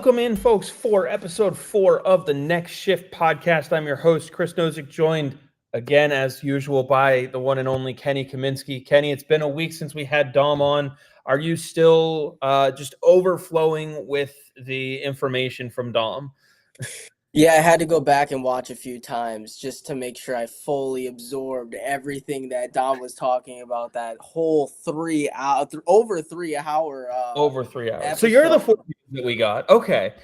Welcome in, folks, for episode 4 of the Next Shift podcast. I'm your host, Chris Nozick, joined again, as usual, by the one and only Kenny Kaminsky. Kenny, it's been a week since we had Dom on. Are you still just overflowing with the information from Dom? Yeah, I had to go back and watch a few times just to make sure I fully absorbed everything that Dom was talking about. That whole over 3 hour Over 3 hours. So you're the episode. fourth that we got. Okay.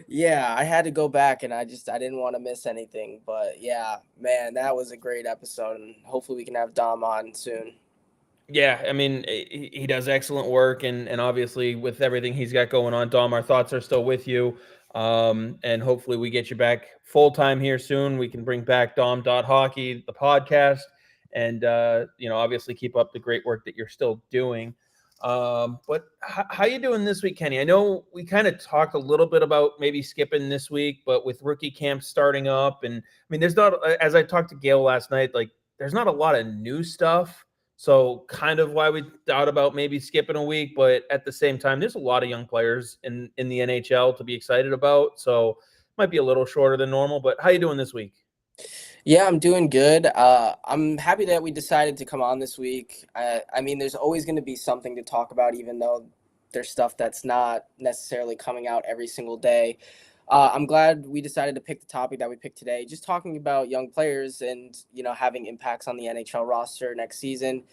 Yeah, I had to go back and I didn't want to miss anything. But yeah, man, that was a great episode, and hopefully we can have Dom on soon. Yeah, I mean, he does excellent work, and obviously with everything he's got going on, Dom, our thoughts are still with you. And hopefully we get you back full time here soon. We can bring back Dom.Hockey, the podcast, and obviously keep up the great work that you're still doing. But how you doing this week, Kenny? I know we kind of talked a little bit about maybe skipping this week, but with rookie camp starting up, and I mean, there's not, as I talked to Gail last night, like there's not a lot of new stuff. So kind of why we thought about maybe skipping a week, but at the same time, there's a lot of young players in the NHL to be excited about. So might be a little shorter than normal. But how you doing this week? Yeah, I'm doing good. I'm happy that we decided to come on this week. I mean, there's always going to be something to talk about, even though there's stuff that's not necessarily coming out every single day. I'm glad we decided to pick the topic that we picked today, just talking about young players and having impacts on the NHL roster next season.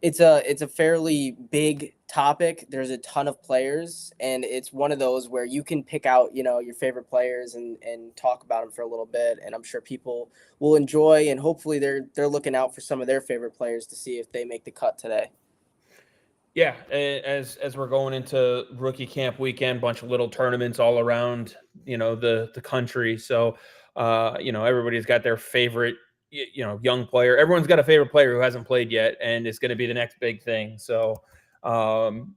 It's a fairly big topic. There's a ton of players, and it's one of those where you can pick out your favorite players and talk about them for a little bit. And I'm sure people will enjoy, and hopefully they're looking out for some of their favorite players to see if they make the cut today. Yeah, as we're going into rookie camp weekend, bunch of little tournaments all around, the country. So, everybody's got their favorite, young player. Everyone's got a favorite player who hasn't played yet, and it's going to be the next big thing. So, kind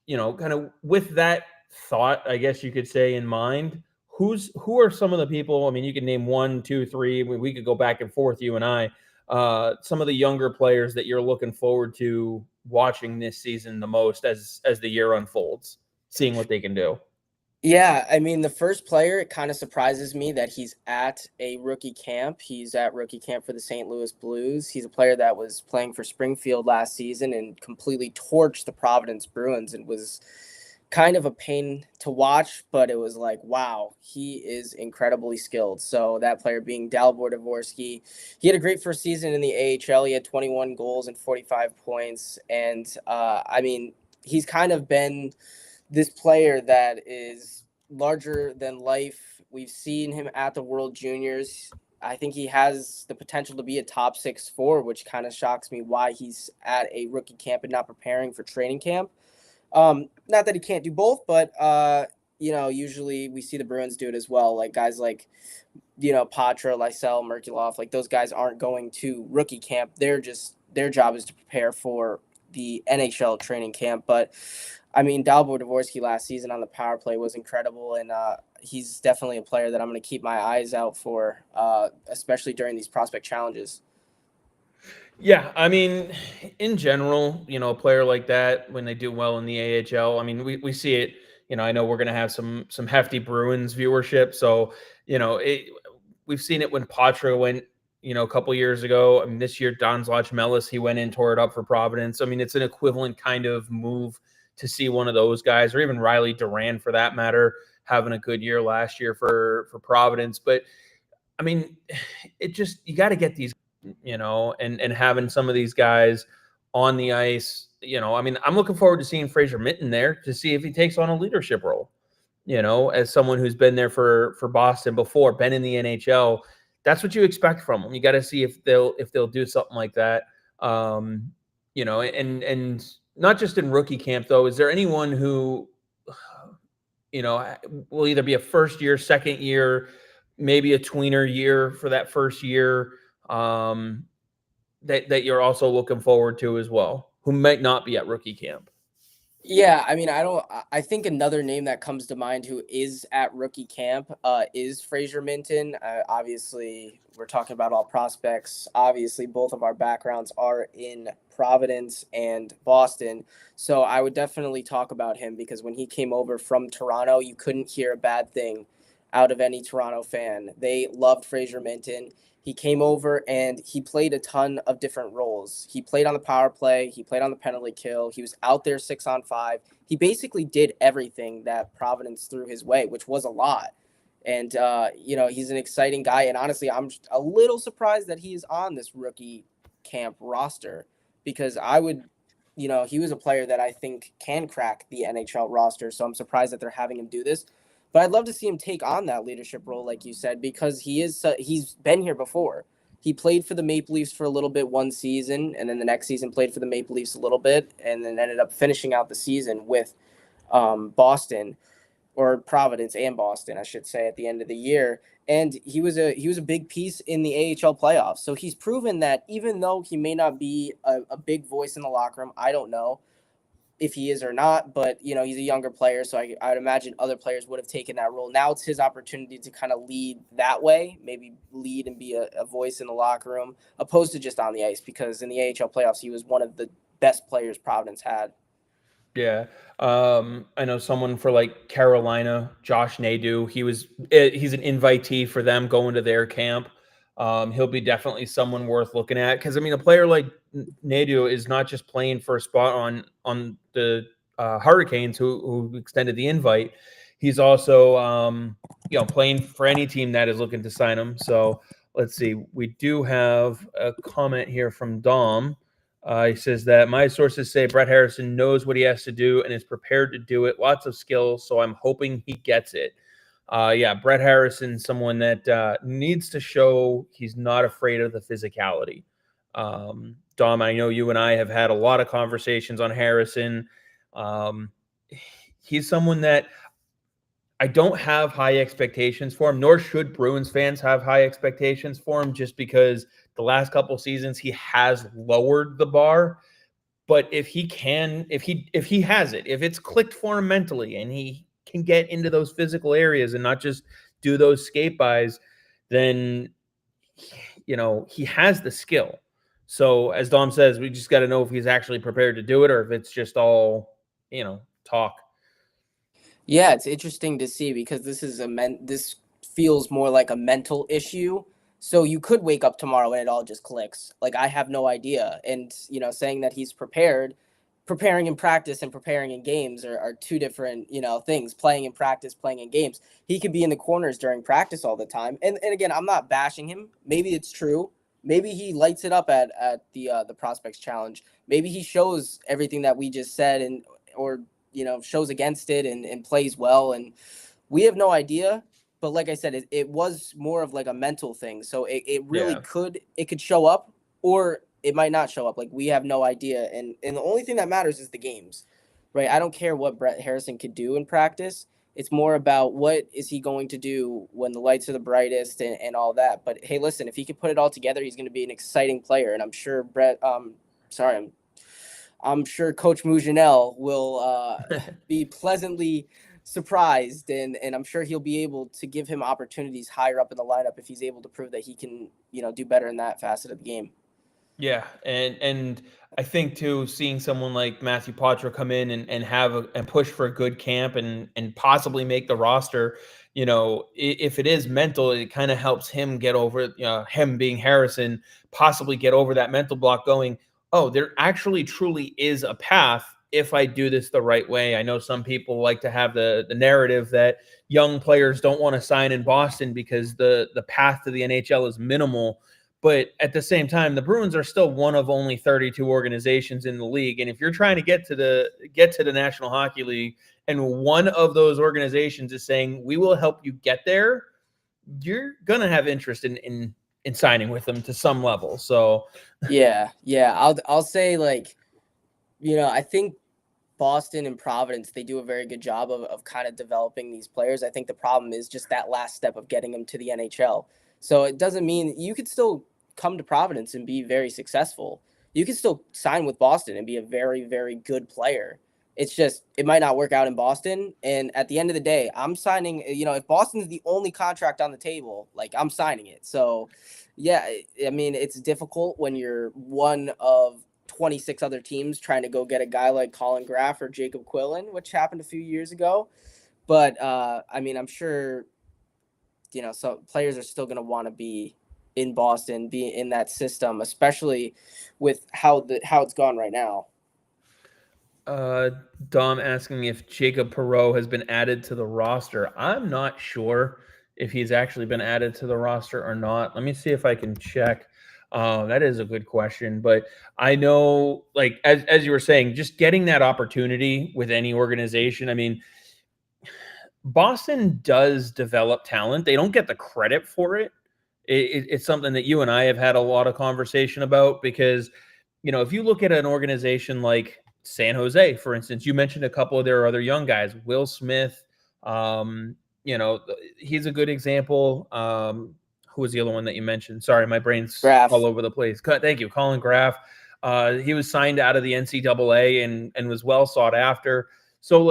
of with that thought, I guess you could say in mind, who are some of the people? I mean, you can name one, two, three. We could go back and forth, you and I. Some of the younger players that you're looking forward to watching this season the most as the year unfolds, seeing what they can do. Yeah, I mean, the first player, it kind of surprises me that he's at a rookie camp. He's at rookie camp for the St. Louis Blues. He's a player that was playing for Springfield last season and completely torched the Providence Bruins and was kind of a pain to watch, but it was like, wow, he is incredibly skilled. So that player being Dalibor Dvorsky, he had a great first season in the AHL. He had 21 goals and 45 points. And I mean, he's kind of been this player that is larger than life. We've seen him at the World Juniors. I think he has the potential to be a top 6 forward, which kind of shocks me why he's at a rookie camp and not preparing for training camp. Not that he can't do both, but usually we see the Bruins do it as well. Like guys like, Patra, Lysell, Merkulov, like those guys aren't going to rookie camp. Their job is to prepare for the NHL training camp. But I mean, Dalibor Dvorsky last season on the power play was incredible, and he's definitely a player that I'm going to keep my eyes out for, especially during these prospect challenges. Yeah, I mean, in general, a player like that when they do well in the AHL, I mean, we see it. I know we're going to have some hefty Bruins viewership, so we've seen it when Patra went, a couple years ago. I mean, this year Don Zlach-Melis, he went in, tore it up for Providence. I mean, it's an equivalent kind of move to see one of those guys, or even Riley Duran for that matter, having a good year last year for Providence. But I mean, it just you got to get these, and having some of these guys on the ice. I mean, I'm looking forward to seeing Fraser Minton there to see if he takes on a leadership role. As someone who's been there for Boston before, been in the NHL, that's what you expect from them. You got to see if they'll do something like that. And not just in rookie camp though. Is there anyone who, will either be a first year, second year, maybe a tweener year for that first year, that you're also looking forward to as well, who might not be at rookie camp? Yeah, I mean, I think another name that comes to mind who is at rookie camp is Fraser Minton. Obviously, we're talking about all prospects. Obviously, both of our backgrounds are in Providence and Boston. So I would definitely talk about him because when he came over from Toronto, you couldn't hear a bad thing out of any Toronto fan. They loved Fraser Minton. He came over and he played a ton of different roles. He played on the power play. He played on the penalty kill. He was out there 6-on-5. He basically did everything that Providence threw his way, which was a lot. And, he's an exciting guy. And honestly, I'm a little surprised that he is on this rookie camp roster because he was a player that I think can crack the NHL roster. So I'm surprised that they're having him do this. But I'd love to see him take on that leadership role, like you said, because he's been here before. He played for the Maple Leafs for a little bit one season, and then the next season played for the Maple Leafs a little bit, and then ended up finishing out the season with Boston, or Providence and Boston, I should say, at the end of the year. And he was a big piece in the AHL playoffs. So he's proven that even though he may not be a big voice in the locker room, I don't know if he is or not, but he's a younger player, so I would imagine other players would have taken that role. Now it's his opportunity to kind of lead that way, maybe lead and be a voice in the locker room, opposed to just on the ice, because in the AHL playoffs, he was one of the best players Providence had. Yeah. I know someone for like Carolina, Josh Nadeau. He's an invitee for them going to their camp. He'll be definitely someone worth looking at because I mean, a player like Nadeau is not just playing for a spot on the Hurricanes who extended the invite. He's also playing for any team that is looking to sign him. So let's see. We do have a comment here from Dom. He says that my sources say Brett Harrison knows what he has to do and is prepared to do it. Lots of skill, so I'm hoping he gets it. Brett Harrison, someone that needs to show he's not afraid of the physicality. Dom, I know you and I have had a lot of conversations on Harrison. He's someone that I don't have high expectations for him, nor should Bruins fans have high expectations for him just because the last couple of seasons he has lowered the bar. But if he has it, if it's clicked for him mentally and he can get into those physical areas and not just do those skate bys, then he has the skill. So as Dom says, we just got to know if he's actually prepared to do it or if it's just all, talk. Yeah, it's interesting to see because this feels more like a mental issue. So you could wake up tomorrow and it all just clicks. Like I have no idea. And saying that he's preparing in practice and preparing in games are two different, things. Playing in practice, playing in games. He could be in the corners during practice all the time. And again, I'm not bashing him. Maybe it's true. Maybe he lights it up at the Prospects Challenge. Maybe he shows everything that we just said or shows against it and plays well. And we have no idea. But like I said, it was more of like a mental thing. So it really could show up or it might not show up. Like we have no idea. And the only thing that matters is the games, right? I don't care what Brett Harrison could do in practice. It's more about what is he going to do when the lights are the brightest and all that. But hey, listen, if he can put it all together, he's going to be an exciting player. And I'm sure I'm sure Coach Mougenel will be pleasantly surprised, and I'm sure he'll be able to give him opportunities higher up in the lineup if he's able to prove that he can, do better in that facet of the game. Yeah, and I think too, seeing someone like Matthew Poitras come in and have and push for a good camp and possibly make the roster, if it is mental, it kind of helps him get over, him being Harrison, possibly get over that mental block going, oh, there actually truly is a path if I do this the right way. I know some people like to have the narrative that young players don't want to sign in Boston because the path to the NHL is minimal. But at the same time, the Bruins are still one of only 32 organizations in the league. And if you're trying to get to the National Hockey League and one of those organizations is saying, we will help you get there, you're going to have interest in signing with them to some level. So yeah. I'll say I think Boston and Providence, they do a very good job of kind of developing these players. I think the problem is just that last step of getting them to the NHL. So it doesn't mean you could still come to Providence and be very successful. You can still sign with Boston and be a very, very good player. It's just, it might not work out in Boston. And at the end of the day, I'm signing, if Boston's the only contract on the table, I'm signing it. So yeah, I mean, it's difficult when you're one of 26 other teams trying to go get a guy like Colin Graff or Jacob Quillen, which happened a few years ago. But I mean, I'm sure, so players are still going to want to be in Boston, be in that system, especially with how it's gone right now. Dom asking if Jacob Perreault has been added to the roster. I'm not sure if he's actually been added to the roster or not. Let me see if I can check. That is a good question, but I know, like as you were saying, just getting that opportunity with any organization. I mean, Boston does develop talent. They don't get the credit for it. It's something that you and I have had a lot of conversation about because, if you look at an organization like San Jose, for instance, you mentioned a couple of their other young guys, Will Smith. He's a good example. Who was the other one that you mentioned? Sorry, my brain's Graff. all over the place. Thank you, Colin Graff. He was signed out of the NCAA and was well sought after. So,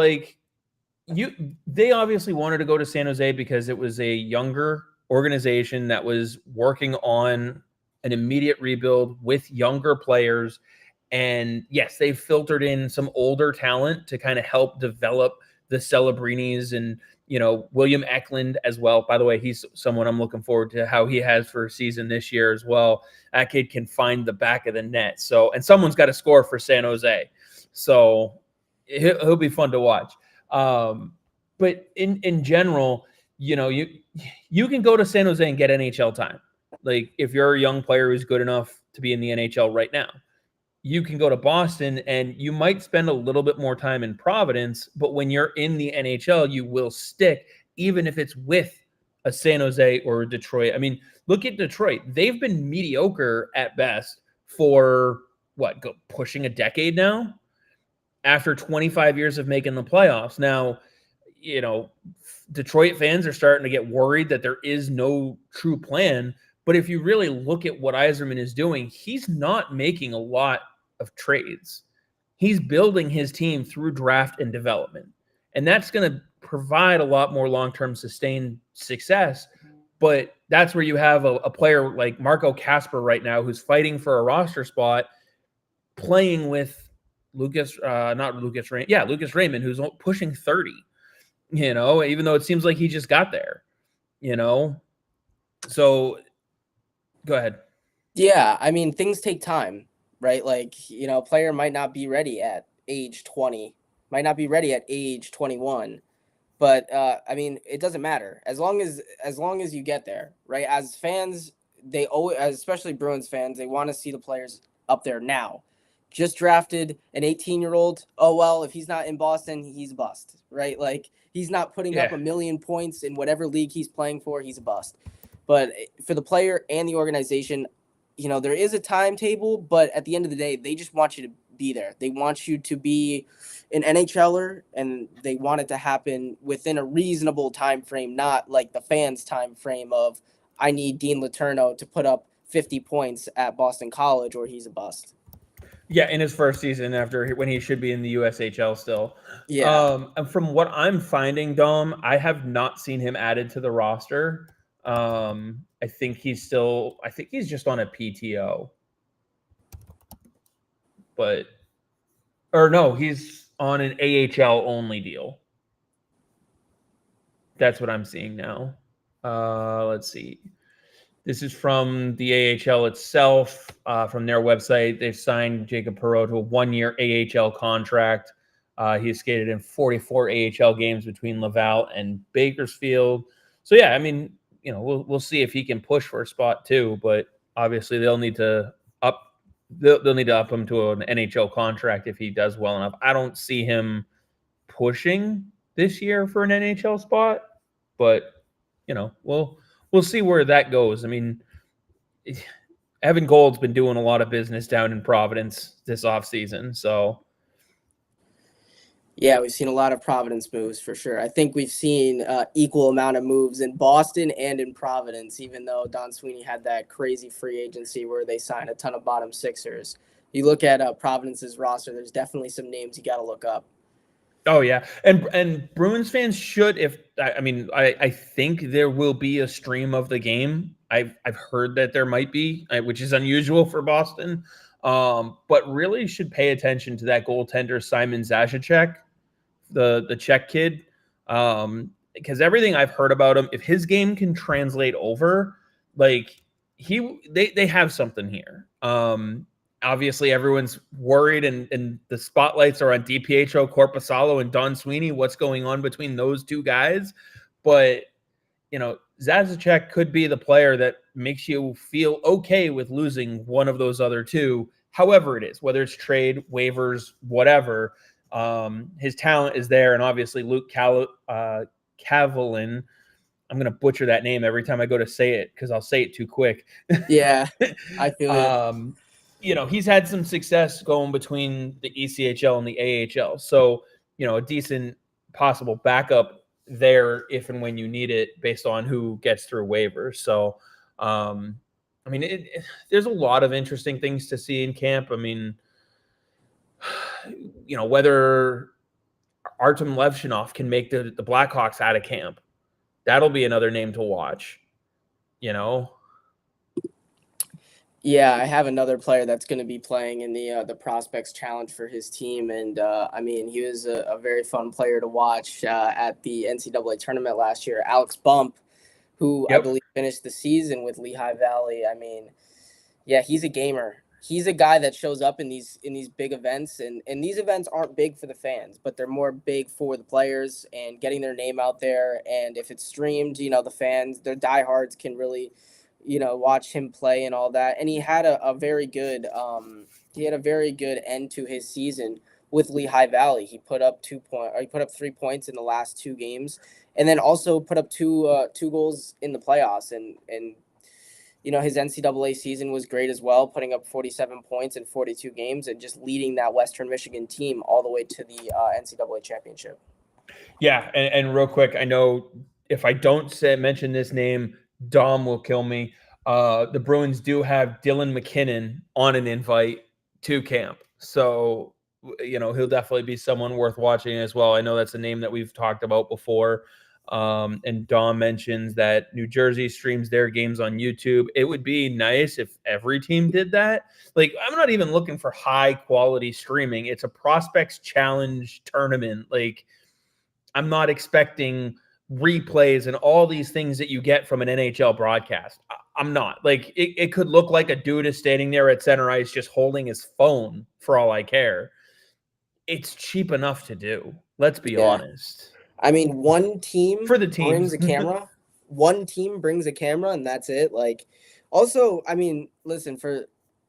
they obviously wanted to go to San Jose because it was a younger organization that was working on an immediate rebuild with younger players. And yes, they filtered in some older talent to kind of help develop the Celebrinis and, William Eklund as well. By the way, he's someone I'm looking forward to how he has for a season this year as well. That kid can find the back of the net. So, and someone's got to score for San Jose. So he'll be fun to watch. But in general, you can go to San Jose and get NHL time. Like if you're a young player who's good enough to be in the NHL right now, you can go to Boston and you might spend a little bit more time in Providence, but when you're in the NHL, you will stick, even if it's with a San Jose or a Detroit. I mean, look at Detroit. They've been mediocre at best for pushing a decade now after 25 years of making the playoffs. Now, Detroit fans are starting to get worried that there is no true plan. But if you really look at what Yzerman is doing, he's not making a lot of trades. He's building his team through draft and development. And that's going to provide a lot more long-term sustained success. But that's where you have a player like Marco Kasper right now who's fighting for a roster spot, playing with Lucas Raymond, who's pushing 30. Even though it seems like he just got there, So go ahead. Yeah, I mean, things take time, right? A player might not be ready at age 20, might not be ready at age 21. But I mean, it doesn't matter as long as you get there, right? As fans, they always, especially Bruins fans, they want to see the players up there now. Just drafted an 18-year-old. Oh, well, if he's not in Boston, he's a bust, right? He's not putting up 1 million points in whatever league he's playing for. He's a bust. But for the player and the organization, there is a timetable, but at the end of the day, they just want you to be there. They want you to be an NHLer, and they want it to happen within a reasonable time frame, not like the fans' time frame of I need Dean Letourneau to put up 50 points at Boston College or he's a bust. Yeah, in his first season when he should be in the USHL still. Yeah. And from what I'm finding, Dom, I have not seen him added to the roster. I think he's just on a PTO. He's on an AHL only deal. That's what I'm seeing now. Let's see. This is from the AHL itself, from their website. They've signed Jacob Perreault to a 1-year AHL contract. He skated in 44 AHL games between Laval and Bakersfield. So yeah, I mean, we'll see if he can push for a spot too. But obviously, they'll need to up him to an NHL contract if he does well enough. I don't see him pushing this year for an NHL spot, but we'll see where that goes. I mean, Evan Gold's been doing a lot of business down in Providence this offseason, so. Yeah, we've seen a lot of Providence moves for sure. I think we've seen equal amount of moves in Boston and in Providence, even though Don Sweeney had that crazy free agency where they signed a ton of bottom sixers. You look at Providence's roster, there's definitely some names you got to look up. Oh yeah, and Bruins fans should. I think there will be a stream of the game. I've heard that there might be, which is unusual for Boston. but really should pay attention to that goaltender Simon Zajac, the Czech kid, because everything I've heard about him, if his game can translate over, like they have something here. Obviously, everyone's worried, and the spotlights are on DiPietro, Korpisalo, and Don Sweeney. What's going on between those two guys? But Zajac could be the player that makes you feel okay with losing one of those other two, however it is, whether it's trade, waivers, whatever. His talent is there, and obviously Luke Kavalin. I'm going to butcher that name every time I go to say it because I'll say it too quick. Yeah, I feel it. He's had some success going between the ECHL and the AHL. So, a decent possible backup there if and when you need it based on who gets through waivers. So, there's a lot of interesting things to see in camp. I mean, whether Artem Levshinov can make the Blackhawks out of camp, that'll be another name to watch, Yeah, I have another player that's going to be playing in the Prospects Challenge for his team, and he was a very fun player to watch at the NCAA tournament last year. Alex Bump, who I believe finished the season with Lehigh Valley. I mean, yeah, he's a gamer. He's a guy that shows up in these big events, and these events aren't big for the fans, but they're more big for the players and getting their name out there. And if it's streamed, the fans, their diehards can really watch him play and all that. And he had a very good end to his season with Lehigh Valley. He put up 3 points in the last 2 games, and then also put up two goals in the playoffs. And his NCAA season was great as well, putting up 47 points in 42 games and just leading that Western Michigan team all the way to the NCAA championship. Yeah, and real quick, I know if I don't mention this name, Dom will kill me. The Bruins do have Dylan McKinnon on an invite to camp. So, he'll definitely be someone worth watching as well. I know that's a name that we've talked about before. And Dom mentions that New Jersey streams their games on YouTube. It would be nice if every team did that. Like, I'm not even looking for high quality streaming. It's a Prospects Challenge tournament. Like, I'm not expecting replays and all these things that you get from an NHL broadcast. I'm not. Like, it could look like a dude is standing there at center ice just holding his phone for all I care. It's cheap enough to do. Let's be honest. I mean, one team for the team brings a camera. One team brings a camera, and that's it. Like, also, I mean, listen, for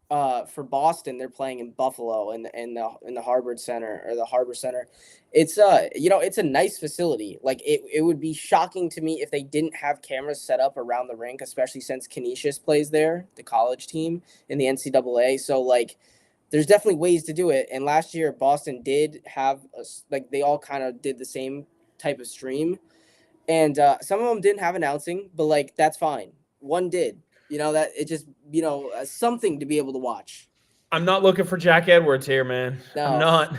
Boston, they're playing in Buffalo in the Harbor Center or the Harbor Center. It's it's a nice facility. Like, it would be shocking to me if they didn't have cameras set up around the rink, especially since Canisius plays there, the college team in the NCAA. So, like, there's definitely ways to do it. And last year, Boston did have they all kind of did the same type of stream, and some of them didn't have announcing, but like, that's fine. One did. That it just something to be able to watch. I'm not looking for Jack Edwards here, man. No. I'm not.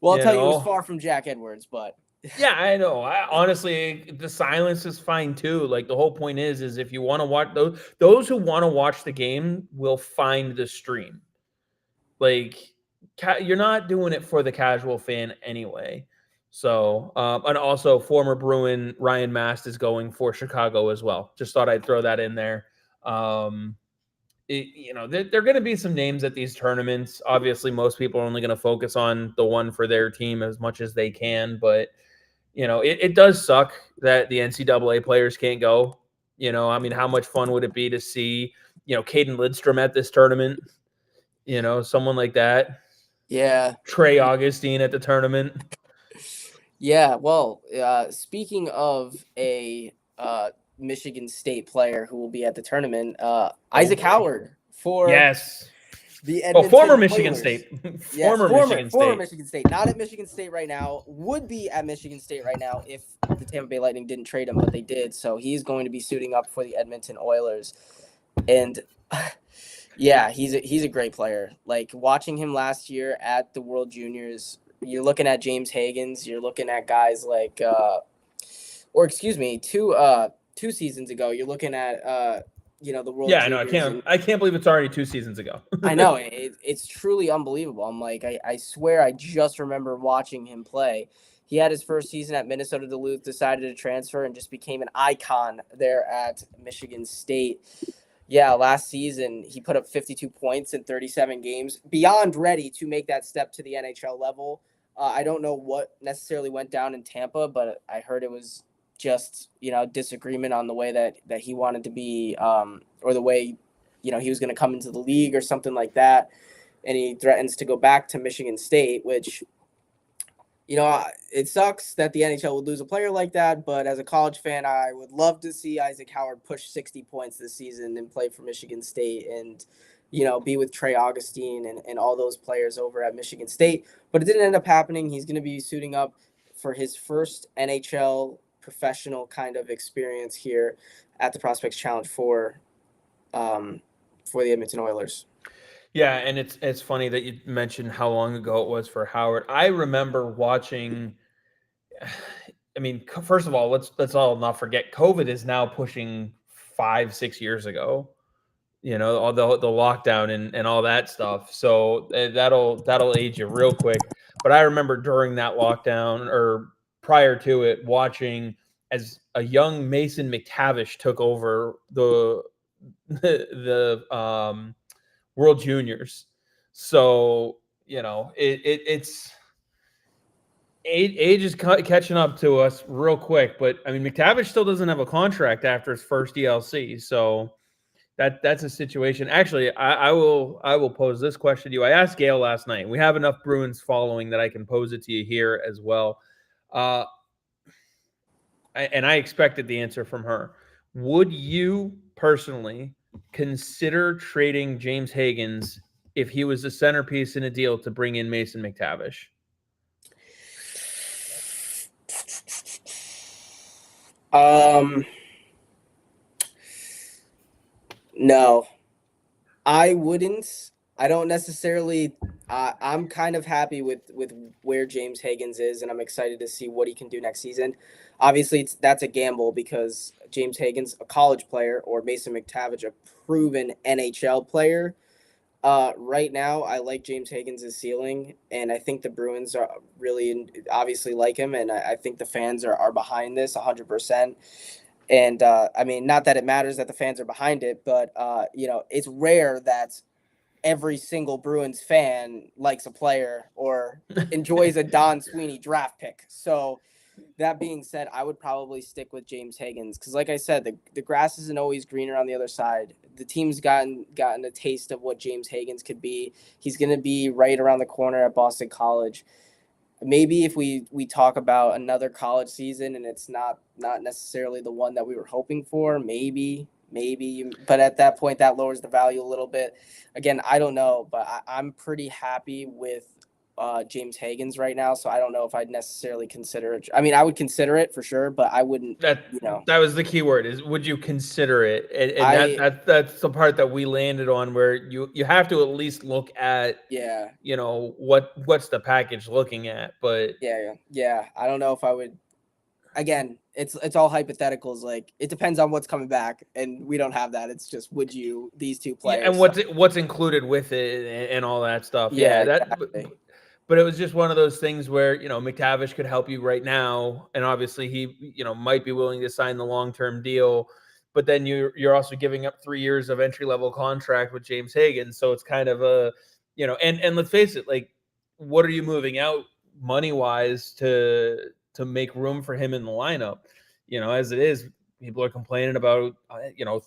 Well, I'll tell you, it was far from Jack Edwards, but yeah, I know. Honestly, the silence is fine too. Like, the whole point is if you want to watch those who want to watch the game will find the stream. Like, you're not doing it for the casual fan anyway. So, and also former Bruin Ryan Mast is going for Chicago as well. Just thought I'd throw that in there. There are going to be some names at these tournaments. Obviously, most people are only going to focus on the one for their team as much as they can. But, it does suck that the NCAA players can't go. How much fun would it be to see, Caden Lidstrom at this tournament? Someone like that. Yeah. Trey Augustine at the tournament. Yeah, well, speaking of a Michigan State player who will be at the tournament, Isaac Howard for the Edmonton former Michigan Oilers. State. Former Michigan State. Not at Michigan State right now. Would be at Michigan State right now if the Tampa Bay Lightning didn't trade him, but they did. So he's going to be suiting up for the Edmonton Oilers. And yeah, he's a great player. Like, watching him last year at the World Juniors, you're looking at James Higgins. You're looking at guys like, two seasons ago, you're looking at the World Yeah, I know. Juniors. I can't believe it's already 2 seasons ago. I know it's truly unbelievable. I'm like, I swear I just remember watching him play. He had his first season at Minnesota Duluth, decided to transfer, and just became an icon there at Michigan State. Yeah, last season he put up 52 points in 37 games, beyond ready to make that step to the NHL level. I don't know what necessarily went down in Tampa, but I heard it was just disagreement on the way that he wanted to be, or the way he was going to come into the league or something like that, and he threatens to go back to Michigan State, which it sucks that the NHL would lose a player like that, but as a college fan, I would love to see Isaac Howard push 60 points this season and play for Michigan State and, be with Trey Augustine and all those players over at Michigan State. But it didn't end up happening. He's going to be suiting up for his first NHL professional kind of experience here at the Prospects Challenge for the Edmonton Oilers. Yeah, and it's funny that you mentioned how long ago it was for Howard. I remember watching. I mean, first of all, let's all not forget COVID is now pushing 5-6 years ago. All the lockdown and all that stuff. So that'll age you real quick. But I remember during that lockdown or prior to it, watching as a young Mason McTavish took over the World Juniors. So, it's age is catching up to us real quick. But I mean, McTavish still doesn't have a contract after his first ELC. So that's a situation. Actually, I will pose this question to you. I asked Gail last night. We have enough Bruins following that I can pose it to you here as well. And I expected the answer from her. Would you personally consider trading James Higgins if he was the centerpiece in a deal to bring in Mason McTavish? No, I wouldn't. I don't necessarily. I'm kind of happy with where James Higgins is, and I'm excited to see what he can do next season. Obviously, that's a gamble because James Higgins, a college player, or Mason McTavish, a proven NHL player. Right now, I like James Higgins' ceiling, and I think the Bruins are really obviously like him, and I think the fans are behind this 100%. And I mean, not that it matters that the fans are behind it, but it's rare that every single Bruins fan likes a player or enjoys a Don Sweeney draft pick. So that being said, I would probably stick with James Higgins because, like I said, the grass isn't always greener on the other side. The team's gotten a taste of what James Higgins could be. He's going to be right around the corner at Boston College. Maybe if we talk about another college season and it's not necessarily the one that we were hoping for, maybe, but at that point that lowers the value a little bit. Again, I don't know, but I'm pretty happy with James Higgins right now, so I don't know if I'd necessarily consider it. I mean, I would consider it for sure, but I wouldn't. That was the key word. Is would you consider it? And that's the part that we landed on, where you have to at least look at. Yeah. What's the package looking at? But yeah. I don't know if I would. Again, it's all hypotheticals. Like it depends on what's coming back, and we don't have that. It's just would you these two players and what's included with it and all that stuff. Yeah, that. Exactly. But it was just one of those things where, McTavish could help you right now. And obviously he, might be willing to sign the long-term deal, but then you're also giving up 3 years of entry-level contract with James Higgins. So it's kind of a, and let's face it, like, what are you moving out money-wise to make room for him in the lineup? As it is, people are complaining about,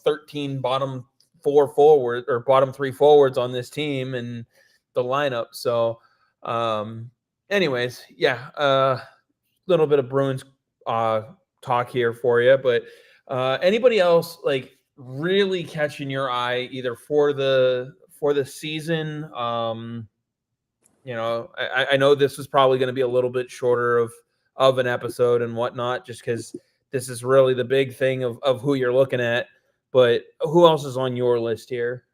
13 bottom 4 forward or bottom 3 forwards on this team and the lineup. So, anyways, yeah, little bit of Bruins talk here for you, but anybody else like really catching your eye either for the season? I know this is probably going to be a little bit shorter of an episode and whatnot, just because this is really the big thing of who you're looking at. But who else is on your list here?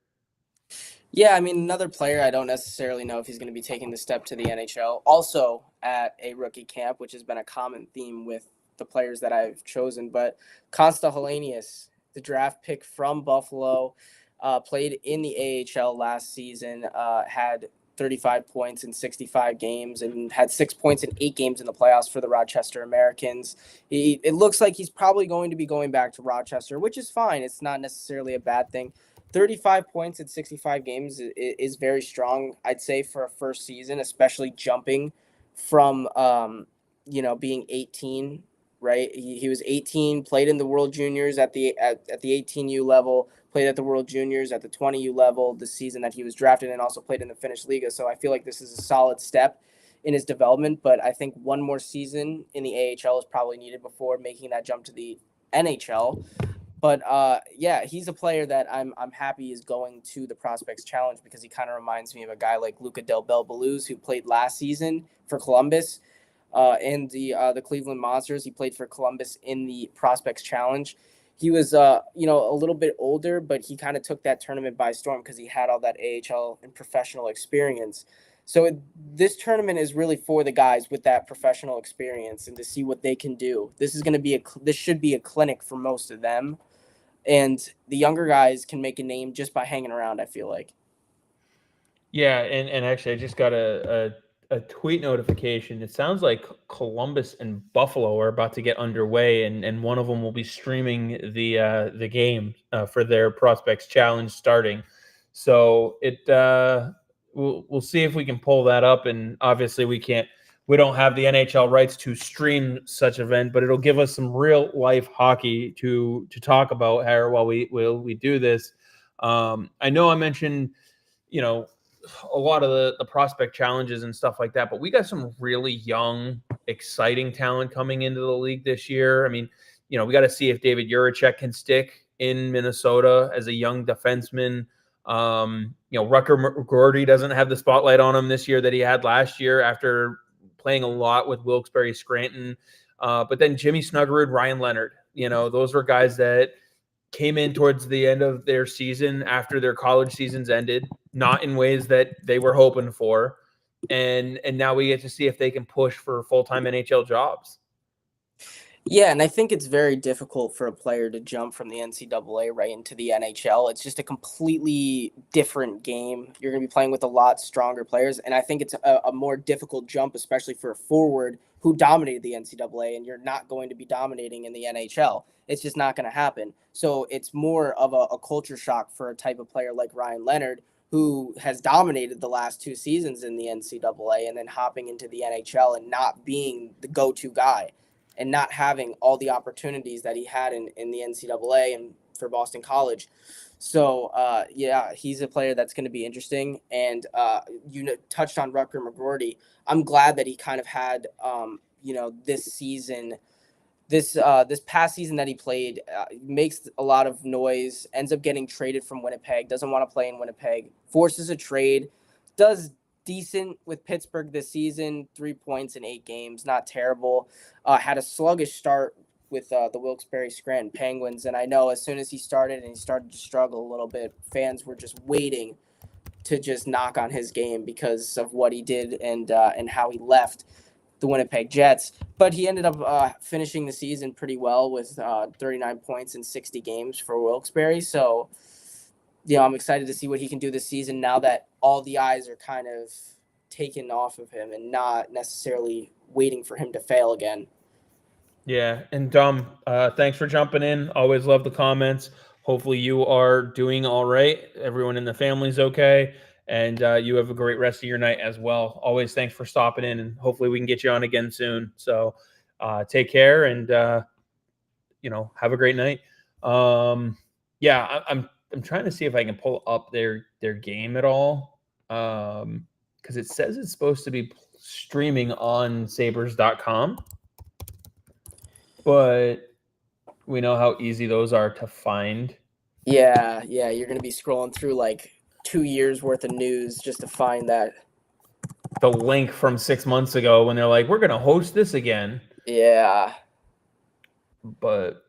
Yeah, I mean, another player, I don't necessarily know if he's going to be taking the step to the NHL. Also at a rookie camp, which has been a common theme with the players that I've chosen. But Konsta Helenius the draft pick from Buffalo, played in the AHL last season, had 35 points in 65 games and had 6 points in 8 games in the playoffs for the Rochester Americans. It looks like he's probably going to be going back to Rochester, which is fine. It's not necessarily a bad thing. 35 points in 65 games is very strong, I'd say, for a first season, especially jumping from, being 18, right? He was 18, played in the World Juniors at the 18U level, played at the World Juniors at the 20U level the season that he was drafted, and also played in the Finnish Liga. So I feel like this is a solid step in his development, but I think one more season in the AHL is probably needed before making that jump to the NHL. But he's a player that I'm happy is going to the Prospects Challenge because he kind of reminds me of a guy like Luca Del Bel Belluz, who played last season for Columbus and the Cleveland Monsters. He played for Columbus in the Prospects Challenge. He was a little bit older, but he kind of took that tournament by storm because he had all that AHL and professional experience. So this tournament is really for the guys with that professional experience and to see what they can do. This should be a clinic for most of them, and the younger guys can make a name just by hanging around, I feel like. Yeah, and actually, I just got a tweet notification. It sounds like Columbus and Buffalo are about to get underway, and one of them will be streaming the game for their Prospects Challenge starting. So we'll see if we can pull that up. And obviously, we don't have the NHL rights to stream such event, but it'll give us some real life hockey to talk about here while we do this. I know I mentioned, a lot of the prospect challenges and stuff like that, but we got some really young, exciting talent coming into the league this year. I mean, we got to see if David Juracek can stick in Minnesota as a young defenseman. Rutger McGroarty doesn't have the spotlight on him this year that he had last year after playing a lot with Wilkes-Barre Scranton. But then Jimmy Snuggerud, Ryan Leonard, those were guys that came in towards the end of their season after their college seasons ended, not in ways that they were hoping for. And now we get to see if they can push for full-time NHL jobs. Yeah, and I think it's very difficult for a player to jump from the NCAA right into the NHL. It's just a completely different game. You're going to be playing with a lot stronger players, and I think it's a more difficult jump, especially for a forward who dominated the NCAA, and you're not going to be dominating in the NHL. It's just not going to happen. So it's more of a culture shock for a type of player like Ryan Leonard, who has dominated the last 2 seasons in the NCAA, and then hopping into the NHL and not being the go-to guy, and not having all the opportunities that he had in the NCAA and for Boston College. So, he's a player that's going to be interesting. And touched on Rutger McGroarty. I'm glad that he kind of had, this season, this past season that he played, makes a lot of noise, ends up getting traded from Winnipeg, doesn't want to play in Winnipeg, forces a trade, does decent with Pittsburgh this season, 3 points in 8 games, not terrible. Had a sluggish start with the Wilkes-Barre Scranton Penguins, and I know as soon as he started and he started to struggle a little bit, fans were just waiting to just knock on his game because of what he did and how he left the Winnipeg Jets. But he ended up finishing the season pretty well with 39 points in 60 games for Wilkes-Barre. So, I'm excited to see what he can do this season now that all the eyes are kind of taken off of him and not necessarily waiting for him to fail again. Yeah, and Dom, thanks for jumping in. Always love the comments. Hopefully you are doing all right. Everyone in the family's okay, and you have a great rest of your night as well. Always thanks for stopping in, and hopefully we can get you on again soon. So take care, and have a great night. I'm trying to see if I can pull up their game at all, because it says it's supposed to be streaming on Sabres.com, but we know how easy those are to find. Yeah, you're going to be scrolling through like 2 years worth of news just to find that. The link from 6 months ago when they're like, we're going to host this again. Yeah. But,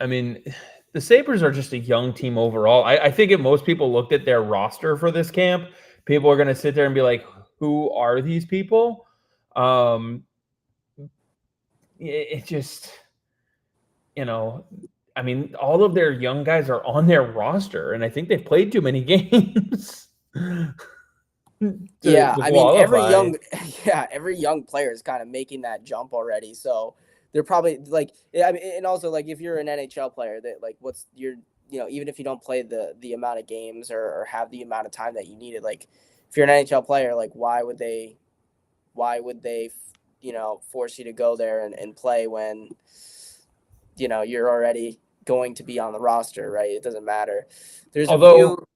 I mean, the Sabres are just a young team overall. I think if most people looked at their roster for this camp, people are going to sit there and be like, who are these people? It just, I mean, all of their young guys are on their roster, and I think they've played too many games Yeah, to I mean qualify. every young player is kind of making that jump already. So they're probably like, I mean, and also like if you're an NHL player, that like what's your, even if you don't play the amount of games or have the amount of time that you needed, like if you're an NHL player, like why would they force you to go there and play when you're already going to be on the roster, right? It doesn't matter. There's a Although, few.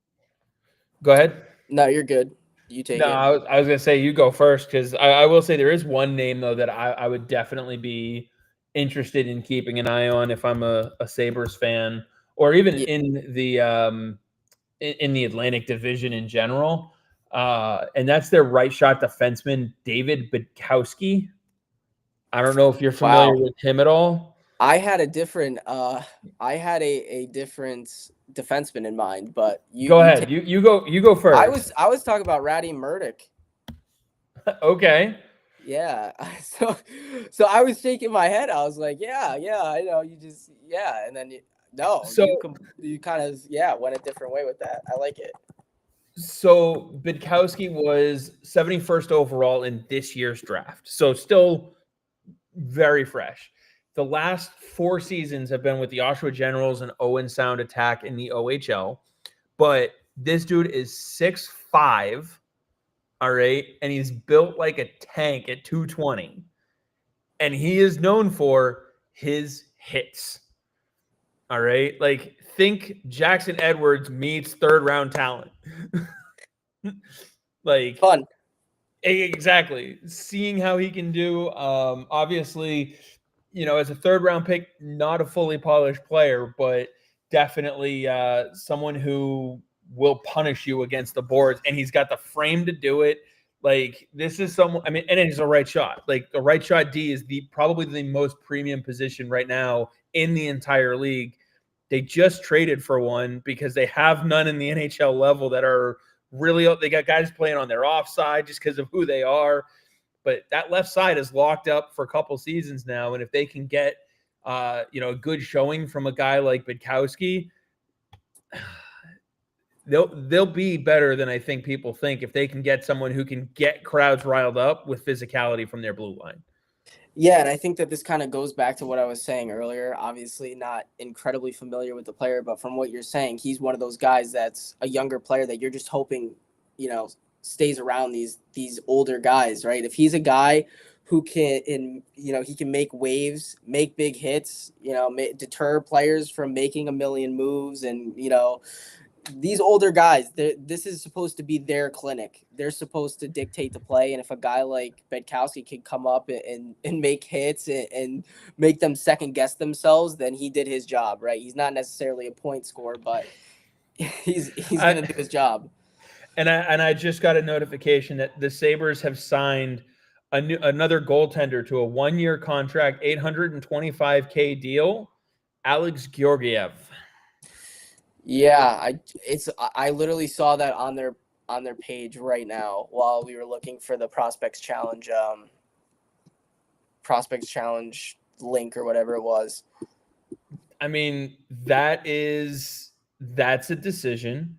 go ahead. No, you're good. You take No, it. I was gonna say you go first because I will say there is one name though that I would definitely be interested in keeping an eye on if I'm a Sabres fan or even Yeah, in the Atlantic Division in general. And that's their right shot defenseman, David Bidkowski. I don't know if you're familiar wow. with him at all. I had a different a different defenseman in mind, but Go you ahead. take. You go I first. was I was talking about Ratty Murdoch. Okay. Yeah. So I was shaking my head. I was like, yeah, I know. You just and then no, So you kind of went a different way with that. I like it. so Bidkowski was 71st overall in this year's draft. So still very fresh. The last 4 seasons have been with the Oshawa Generals and Owen Sound Attack in the OHL. But this dude is 6'5", all right, and he's built like a tank at 220. And he is known for his hits. All right. Like think Jackson Edwards meets third round talent. Like Fun. exactly. Seeing how he can do. Obviously, as a third round pick, not a fully polished player, but definitely someone who will punish you against the boards. And he's got the frame to do it. Like this is someone. I mean, and it's a right shot. Like the right shot D is probably the most premium position right now in the entire league. They just traded for one because they have none in the NHL level that are really. They got guys playing on their offside just because of who they are. But that left side is locked up for a couple seasons now, and if they can get a good showing from a guy like Bidkowski, they'll be better than I think people think if they can get someone who can get crowds riled up with physicality from their blue line. Yeah, and I think that this kind of goes back to what I was saying earlier. Obviously, not incredibly familiar with the player, but from what you're saying, he's one of those guys that's a younger player that you're just hoping, stays around these older guys, right? If he's a guy who he can make waves, make big hits, deter players from making a million moves, and these older guys, this is supposed to be their clinic. They're supposed to dictate the play. And if a guy like Bedkowski can come up and make hits and make them second guess themselves, then he did his job, right? He's not necessarily a point scorer, but he's gonna do his job. And I just got a notification that the Sabres have signed another goaltender to a 1-year contract, $825K deal, Alex Georgiev. Yeah, I literally saw that on their page right now while we were looking for the prospects challenge link or whatever it was. I mean, that's a decision.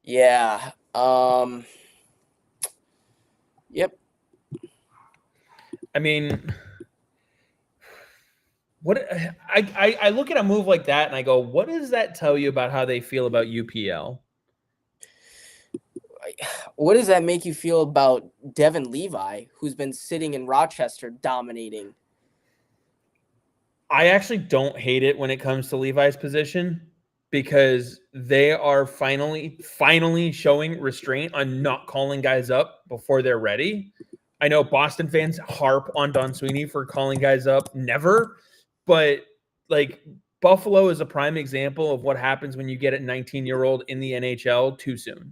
Yeah. Yep. I mean, what I look at a move like that and I go, what does that tell you about how they feel about UPL? What does that make you feel about Devin Levi, who's been sitting in Rochester dominating? I actually don't hate it when it comes to Levi's position because they are finally showing restraint on not calling guys up before they're ready. I know Boston fans harp on Don Sweeney for calling guys up never, but like Buffalo is a prime example of what happens when you get a 19-year-old in the NHL too soon.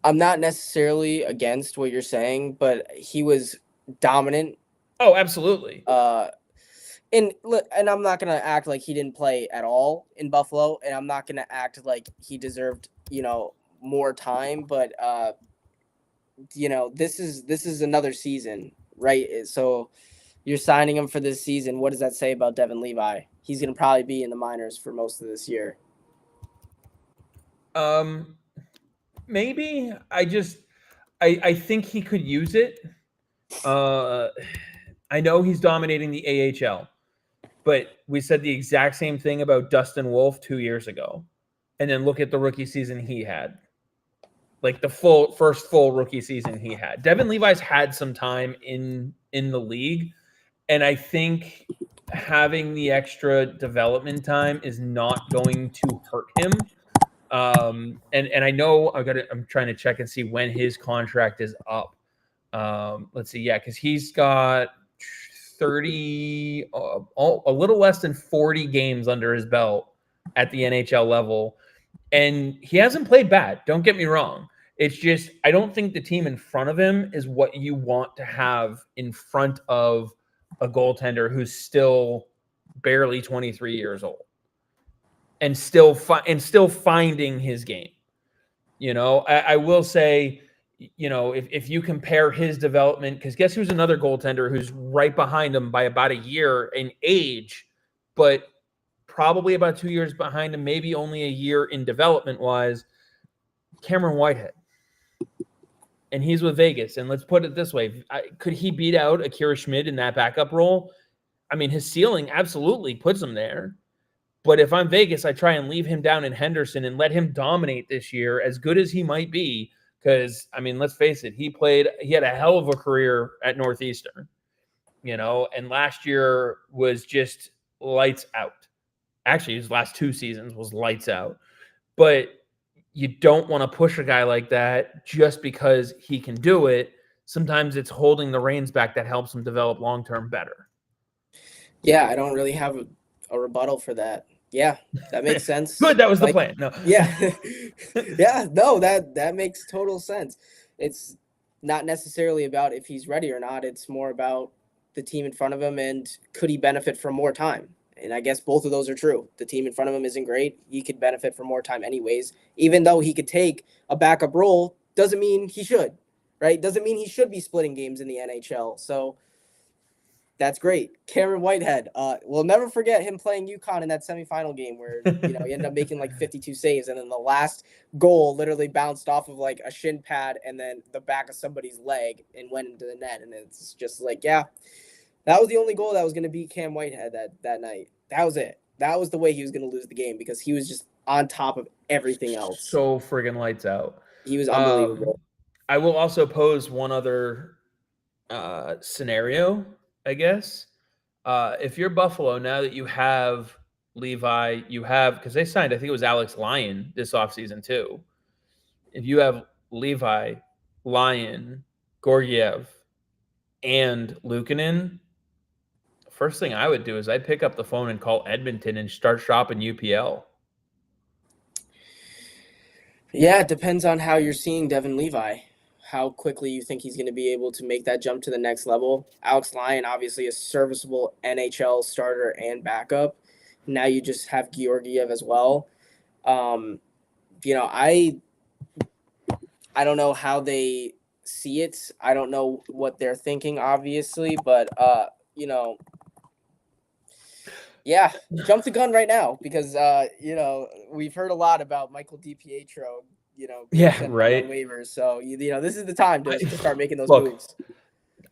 I'm not necessarily against what you're saying, but he was dominant. Oh, absolutely. And I'm not gonna act like he didn't play at all in Buffalo, and I'm not gonna act like he deserved more time. But this is another season, right? So You're signing him for this season. What does that say about Devin Levi? He's going to probably be in the minors for most of this year. Maybe. I think he could use it. I know he's dominating the AHL, but we said the exact same thing about Dustin Wolf 2 years ago. And then look at the rookie season he had. Like the first full rookie season he had. Devin Levi's had some time in the league, and I think having the extra development time is not going to hurt him. And I know I'm trying to check and see when his contract is up. Let's see, yeah, because he's got 30, a little less than 40 games under his belt at the NHL level. And he hasn't played bad. Don't get me wrong. It's just, I don't think the team in front of him is what you want to have in front of a goaltender who's still barely 23 years old and still finding his game. You know, I will say, you know, if you compare his development, because guess who's another goaltender who's right behind him by about a year in age, but probably about 2 years behind him, maybe only a year in development wise, Cameron Whitehead. And he's with Vegas. And let's put it this way. Could he beat out Akira Schmid in that backup role? I mean, his ceiling absolutely puts him there. But if I'm Vegas, I try and leave him down in Henderson and let him dominate this year, as good as he might be. Because, I mean, let's face it, he had a hell of a career at Northeastern, you know, and last year was just lights out. Actually, his last 2 seasons was lights out. But you don't want to push a guy like that just because he can do it. Sometimes it's holding the reins back that helps him develop long-term better. Yeah, I don't really have a rebuttal for that. Yeah, that makes sense. Good, that was the plan. No. Yeah. Yeah, no, that makes total sense. It's not necessarily about if he's ready or not. It's more about the team in front of him and could he benefit from more time? And I guess both of those are true. The team in front of him isn't great. He could benefit from more time anyways. Even though he could take a backup role, doesn't mean he should, right? Doesn't mean he should be splitting games in the NHL. So that's great. Cameron Whitehead. We'll never forget him playing UConn in that semifinal game where he ended up making like 52 saves, and then the last goal literally bounced off of like a shin pad and then the back of somebody's leg and went into the net. And it's just like, yeah, that was the only goal that was going to beat Cam Whitehead that night. That was it. That was the way he was going to lose the game because he was just on top of everything else. So friggin' lights out. He was unbelievable. I will also pose one other scenario, I guess. If you're Buffalo, now that you have Levi, because they signed, I think it was Alex Lyon this offseason too. If you have Levi, Lyon, Georgiev, and Luukkonen, first thing I would do is I'd pick up the phone and call Edmonton and start shopping UPL. Yeah, it depends on how you're seeing Devin Levi, how quickly you think he's going to be able to make that jump to the next level. Alex Lyon, obviously a serviceable NHL starter and backup. Now you just have Georgiev as well. I don't know how they see it. I don't know what they're thinking, obviously, but yeah, jump the gun right now because we've heard a lot about Michael DiPietro. Yeah, right. On waivers, so this is the time to start making those moves.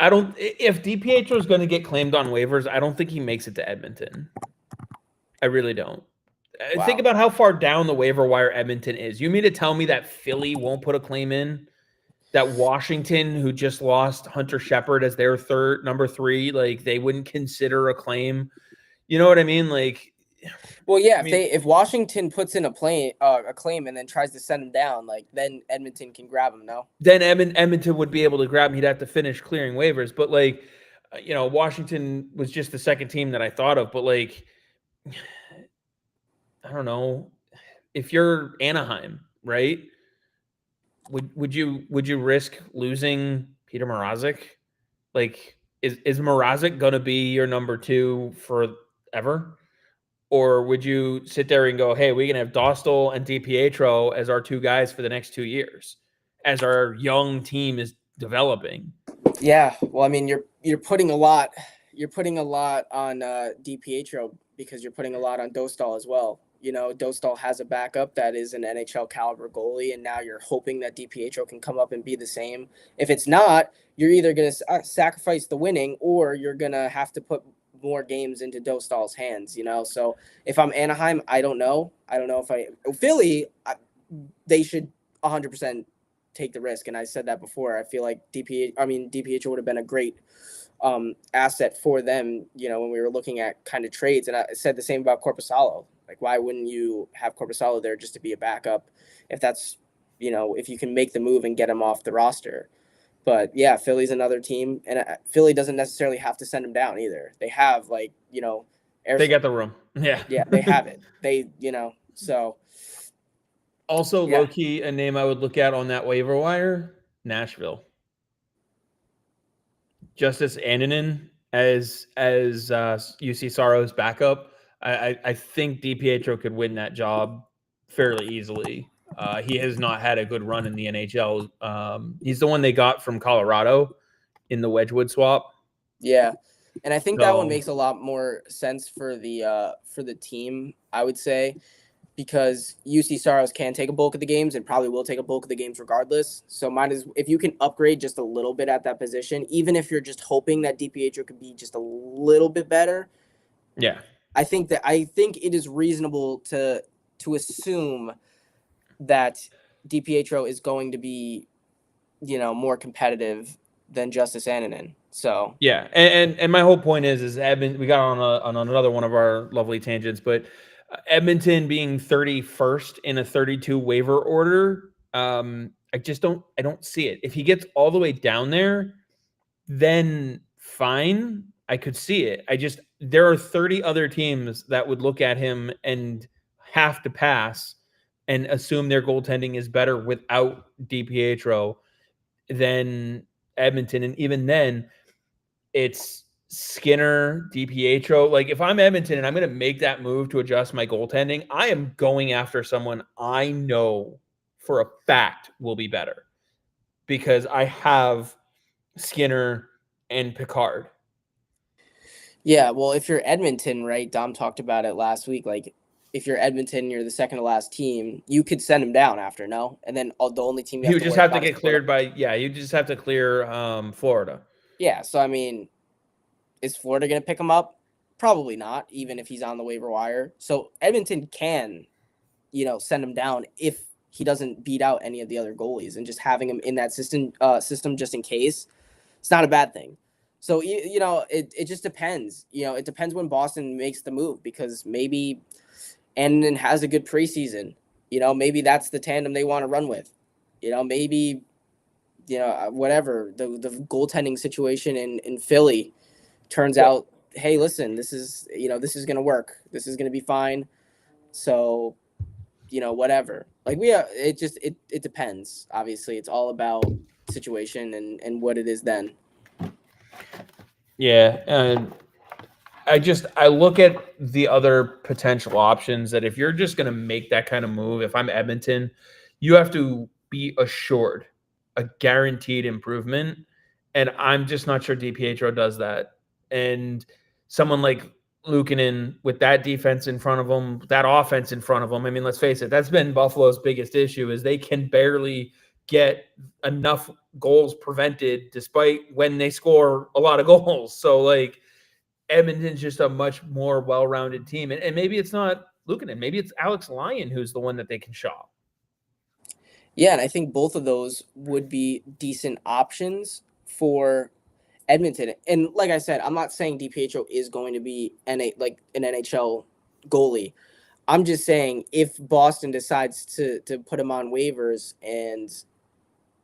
If DiPietro is going to get claimed on waivers, I don't think he makes it to Edmonton. I really don't. Wow. Think about how far down the waiver wire Edmonton is. You mean to tell me that Philly won't put a claim in? That Washington, who just lost Hunter Shepard as their number 3, like they wouldn't consider a claim. You know what I mean? Like, well, yeah. If Washington puts in a claim and then tries to send him down, like then Edmonton can grab him. No, then Edmonton would be able to grab him. He'd have to finish clearing waivers. But like, Washington was just the second team that I thought of. But like, I don't know if you're Anaheim, right? Would you risk losing Peter Mrazek? Like, is Mrazek gonna be your number 2 forever? Or would you sit there and go, hey, we can have Dostal and DiPietro as our 2 guys for the next 2 years as our young team is developing? Yeah. Well, I mean, you're putting a lot you're putting a lot on DiPietro because you're putting a lot on Dostal as well. You know, Dostal has a backup that is an NHL caliber goalie, and now you're hoping that DiPietro can come up and be the same. If it's not, you're either going to sacrifice the winning, or you're going to have to put more games into Dostal's hands. You know, so if I'm Anaheim, I don't know. I don't know if Philly, they should 100% take the risk. And I said that before. I feel like DiPietro would have been a great asset for them, you know, when we were looking at kind of trades. And I said the same about Korpisalo. Like, why wouldn't you have Korpisalo there just to be a backup if that's, you know, if you can make the move and get him off the roster? But yeah, Philly's another team, and Philly doesn't necessarily have to send him down either. They have, like, you know, they got the room. Yeah. Yeah, they have it. They, you know, so. Also, low key, a name I would look at on that waiver wire, Nashville. Justice Annunen as UC Saros backup. I think DiPietro could win that job fairly easily. He has not had a good run in the NHL. He's the one they got from Colorado in the Wedgwood swap. Yeah, and I think that one makes a lot more sense for the team, I would say, because UC Saros can take a bulk of the games and probably will take a bulk of the games regardless. So if you can upgrade just a little bit at that position, even if you're just hoping that DiPietro could be just a little bit better. Yeah. I think it is reasonable to assume that DiPietro is going to be, you know, more competitive than Justice Annunen. So yeah, and my whole point is Edmonton. We got on another one of our lovely tangents, but Edmonton being 31st in a 32 waiver order, I don't see it. If he gets all the way down there, then fine, I could see it. There are 30 other teams that would look at him and have to pass and assume their goaltending is better without DiPietro than Edmonton. And even then, it's Skinner, DiPietro. Like, if I'm Edmonton and I'm going to make that move to adjust my goaltending, I am going after someone I know for a fact will be better because I have Skinner and Picard. Yeah, well, if you're Edmonton, right, Dom talked about it last week, like, if you're Edmonton, you're the second to last team, you could send him down after, no? And then the only team you just have to get cleared by, you just have to clear Florida. Yeah, so, I mean, is Florida going to pick him up? Probably not, even if he's on the waiver wire. So Edmonton can, you know, send him down if he doesn't beat out any of the other goalies, and just having him in that system just in case, it's not a bad thing. So, you know, it just depends. You know, it depends when Boston makes the move, because maybe Annunen has a good preseason. You know, maybe that's the tandem they want to run with. You know, maybe, you know, whatever, the goaltending situation in Philly turns out, hey, listen, this is going to work. This is going to be fine. So, you know, whatever. Like, it depends. Obviously, it's all about situation and what it is then. Yeah, and I look at the other potential options that if you're just going to make that kind of move, if I'm Edmonton, you have to be assured a guaranteed improvement, and I'm just not sure DiPietro does that. And someone like Luukkonen with that defense in front of him, that offense in front of him, I mean, let's face it, that's been Buffalo's biggest issue, is they can barely get enough goals prevented despite when they score a lot of goals. So, like, Edmonton's just a much more well-rounded team. And maybe it's not Luukkonen. Maybe it's Alex Lyon who's the one that they can shop. Yeah, and I think both of those would be decent options for Edmonton. And like I said, I'm not saying DiPietro is going to be an NHL goalie. I'm just saying, if Boston decides to put him on waivers and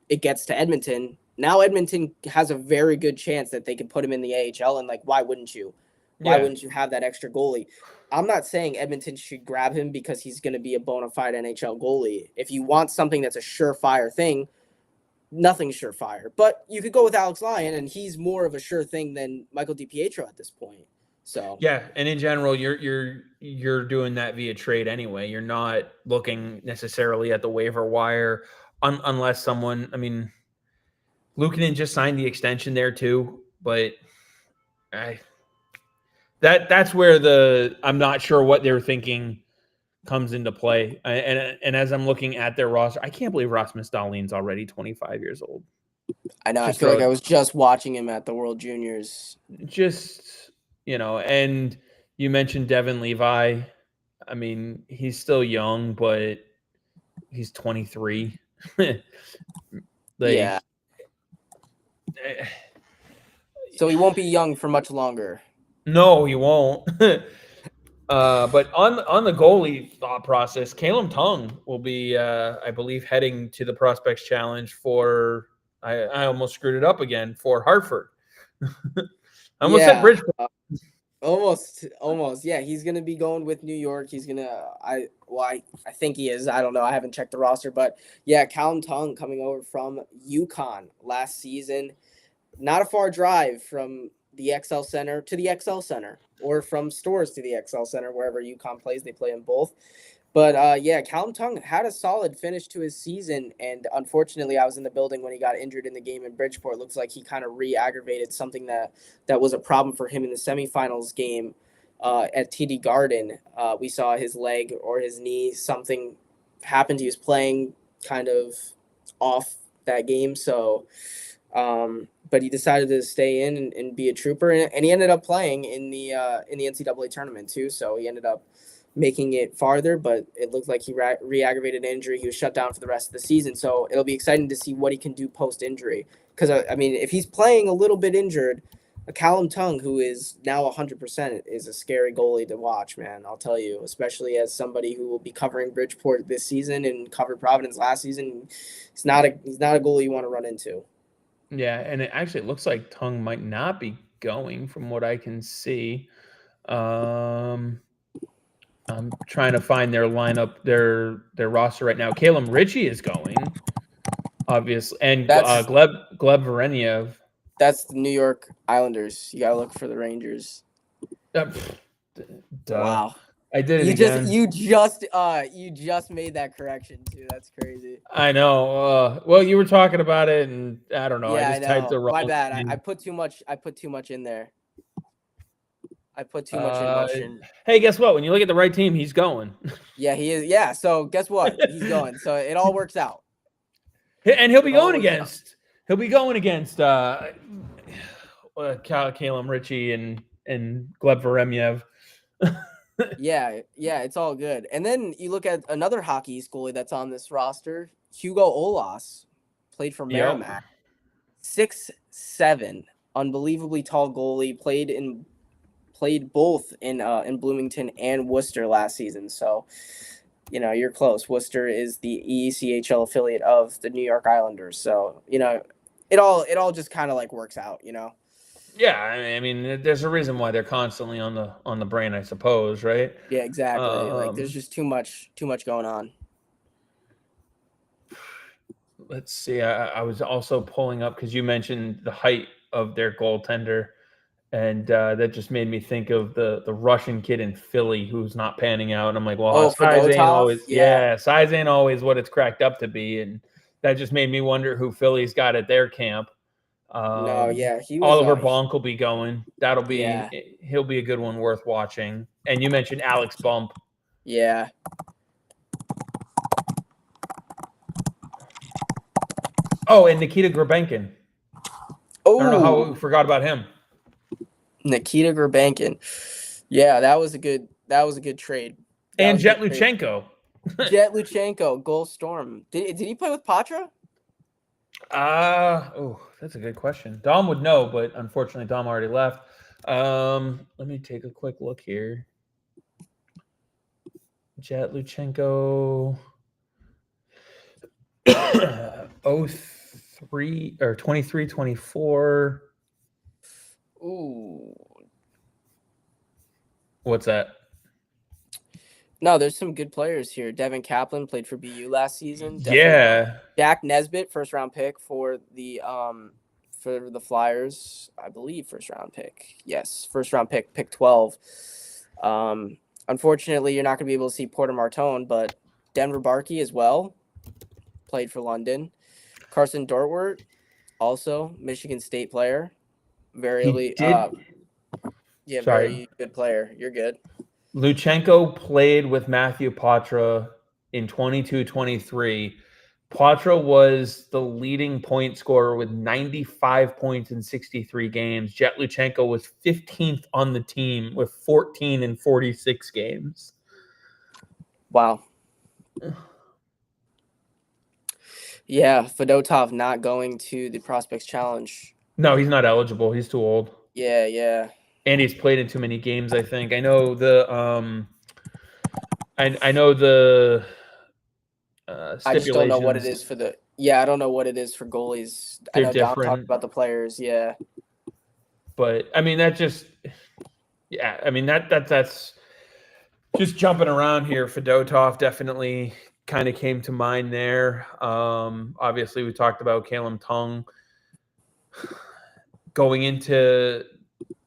it gets to Edmonton, now Edmonton has a very good chance that they can put him in the AHL. And, like, why wouldn't you? Why wouldn't you have that extra goalie? I'm not saying Edmonton should grab him because he's going to be a bona fide NHL goalie. If you want something that's a surefire thing, nothing's surefire. But you could go with Alex Lyon, and he's more of a sure thing than Michael DiPietro at this point. So yeah, and in general, you're doing that via trade anyway. You're not looking necessarily at the waiver wire unless someone. I mean, Luukkonen just signed the extension there too, but that's where I'm not sure what they were thinking comes into play. And as I'm looking at their roster, I can't believe Rasmus Dahlin's already 25 years old. I know. I Just feel like throw I was just watching him at the World Juniors. just and you mentioned Devin Levi. I mean, he's still young, but he's 23. Yeah. Like, eh, So he won't be young for much longer. no, he won't. But on the goalie thought process, Caleb Tung will be, I believe, heading to the Prospects Challenge for. I almost screwed it up again for Hartford. I almost said Yeah. Bridgeport. Almost. Yeah, he's gonna be going with New York. He's gonna. I think he is. I don't know. I haven't checked the roster, but yeah, Callum Tung coming over from UConn last season. Not a far drive from the XL Center to the XL Center, or from Stores to the XL Center, wherever UConn plays. They play in both. But yeah, Callum Tung had a solid finish to his season, and unfortunately, I was in the building when he got injured in the game in Bridgeport. Looks like he kind of re-aggravated something that was a problem for him in the semifinals game at TD Garden. We saw his leg or his knee, something happened. He was playing kind of off that game, so but he decided to stay in and be a trooper, and he ended up playing in the NCAA tournament too. So he ended up making it farther, but it looked like he re-aggravated an injury. He was shut down for the rest of the season. So it'll be exciting to see what he can do post-injury. Because, I mean, if he's playing a little bit injured, a Callum Tung, who is now 100%, is a scary goalie to watch, man. I'll tell you, especially as somebody who will be covering Bridgeport this season and covered Providence last season. He's not a goalie you want to run into. Yeah, and it actually looks like Tung might not be going from what I can see. I'm trying to find their lineup, their roster right now. Caleb Ritchie is going, obviously, and That's Gleb Vareniev. that's the New York Islanders. You gotta look for the Rangers. Duh. Wow. I did it You again. you just made that correction too. That's crazy. I know. Well, you were talking about it, and I don't know. Yeah, I I just typed the know. wrong My bad. thing. I put too much. I put too much in there. I put too much in motion. Hey, guess what? When you look at the right team, he's going. Yeah, he is. Yeah. So guess what? He's going. So it all works out. And he'll be It all going works out. against. He'll be going against Caleb Ritchie and Gleb Varemyev. Yeah, it's all good. And then you look at another hockey goalie that's on this roster, Hugo Olas, played for Merrimack. 6'7", unbelievably tall goalie. Played both in Bloomington and Worcester last season. So, you're close. Worcester is the ECHL affiliate of the New York Islanders. So, it all just kind of like works out, Yeah, I mean, there's a reason why they're constantly on the brain, I suppose, right? Yeah, exactly. Like there's just too much going on. Let's see. I was also pulling up because you mentioned the height of their goaltender, and that just made me think of the Russian kid in Philly who's not panning out. And I'm like, well, size ain't always size ain't always what it's cracked up to be, and that just made me wonder who Philly's got at their camp. No, yeah, he was. Oliver Bonk will be going. That'll be Yeah. He'll be a good one worth watching. And you mentioned Alex Bump. Yeah. Oh, and Nikita Grabenkin. Oh, I don't know how we forgot about him. Nikita Grabenkin. Yeah, that was a good trade. And Jet Luchenko. Jet Luchenko, Goal Storm. Did he play with Patra? That's a good question. Dom would know, but unfortunately Dom already left. Let me take a quick look here. Jet Luchenko 03 or 23, 24. Ooh. What's that? No, there's some good players here. Devin Kaplan played for BU last season. Yeah. Jack Nesbitt, first round pick for the Flyers, I believe first round pick. Yes, first round pick 12. Unfortunately, you're not going to be able to see Porter Martone, but Denver Barkey as well played for London. Carson Dortwert, also Michigan State player. Yeah, Sorry. very good player. You're good. Luchenko played with Matthew Poitras in 22-23. Poitras was the leading point scorer with 95 points in 63 games. Jet Luchenko was 15th on the team with 14 in 46 games. Wow. Yeah, Fedotov not going to the Prospects Challenge. No, he's not eligible. He's too old. Yeah, yeah. And he's played in too many games, I think. I know the I know the I just don't know what it stipulations. is for the. Yeah, I don't know what it is for goalies. I They're know Dom talked different. about the players. Yeah. But I mean that just yeah, I mean that's just jumping around here. Fedotov definitely kind of came to mind there. Obviously we talked about Kalem Tung going into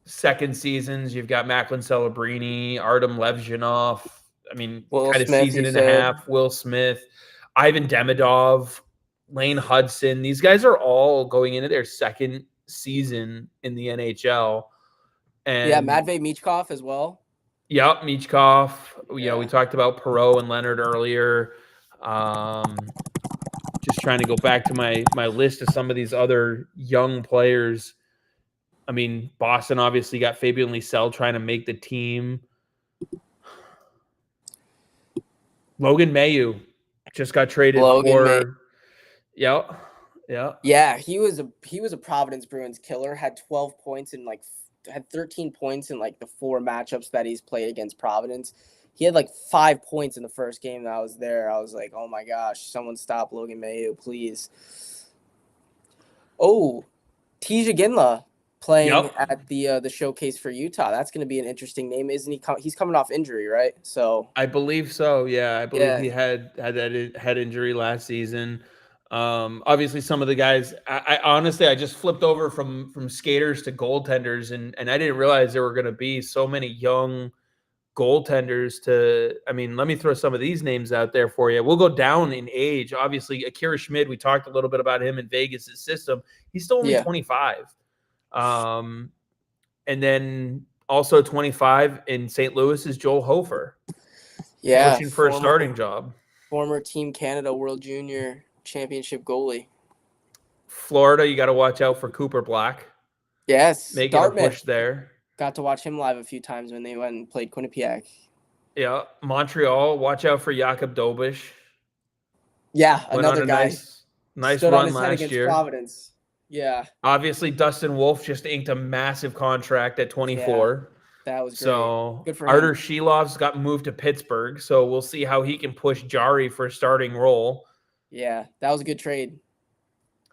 second seasons. You've got Macklin Celebrini, Artem Levzhinov. I mean, Will kind of Smith, season you and a said. half. Will Smith, Ivan Demidov, Lane Hudson. These guys are all going into their second season in the NHL. And Yeah, Matvey Michkov as well. yep, Michkov. You know, we Yeah. talked about Perot and Leonard earlier. Just trying to go back to my list of some of these other young players. I mean, Boston obviously got Fabian Lysell trying to make the team. Logan Mayu just got traded Logan May. for. Yeah, yeah. Yeah, he was a Providence Bruins killer. Had 12 points and had 13 points in like the 4 matchups that he's played against Providence. He had like 5 points in the first game that I was there. I was like, oh my gosh, someone stop Logan Mayu, please. Oh, Tija Ginla playing Yep. at the showcase for Utah. That's going to be an interesting name, isn't he? He's coming off injury, right? So I believe so. Yeah, I believe yeah, he had that head injury last season. Obviously, some of the guys. I honestly, I just flipped over from skaters to goaltenders, and I didn't realize there were going to be so many young goaltenders. I mean, let me throw some of these names out there for you. We'll go down in age. Obviously, Akira Schmid. We talked a little bit about him in Vegas' system. He's still only 25. And then also 25 in St. Louis is Joel Hofer. Yeah, Pushing for a starting job. Former Team Canada World Junior Championship goalie. Florida, you got to watch out for Cooper Black. Yes, making a push there. Got to watch him live a few times when they went and played Quinnipiac. Yeah, Montreal, watch out for Jakub Dobish. Yeah, Went another guy. Nice stood run on his head last against year. Providence. Yeah. Obviously, Dustin Wolf just inked a massive contract at 24. That was great. So good for Artur him. Shilov's got moved to Pittsburgh. So we'll see how he can push Jari for a starting role. Yeah, that was a good trade.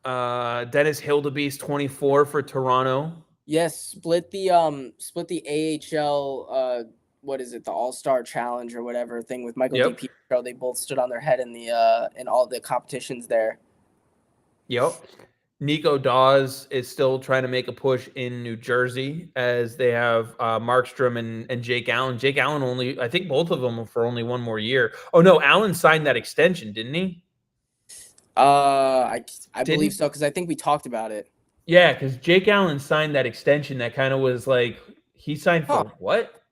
Dennis Hildebeest, 24 for Toronto. Yes, split the AHL what is it, the All-Star Challenge or whatever thing with Michael DiPietro. They both stood on their head in the in all the competitions there. Yep. Nico Dawes is still trying to make a push in New Jersey as they have Markstrom and Jake Allen. Jake Allen I think both of them for only one more year. Oh no, Allen signed that extension, didn't he? I believe so because I think we talked about it. Yeah, because Jake Allen signed that extension that kind of was like he signed for what?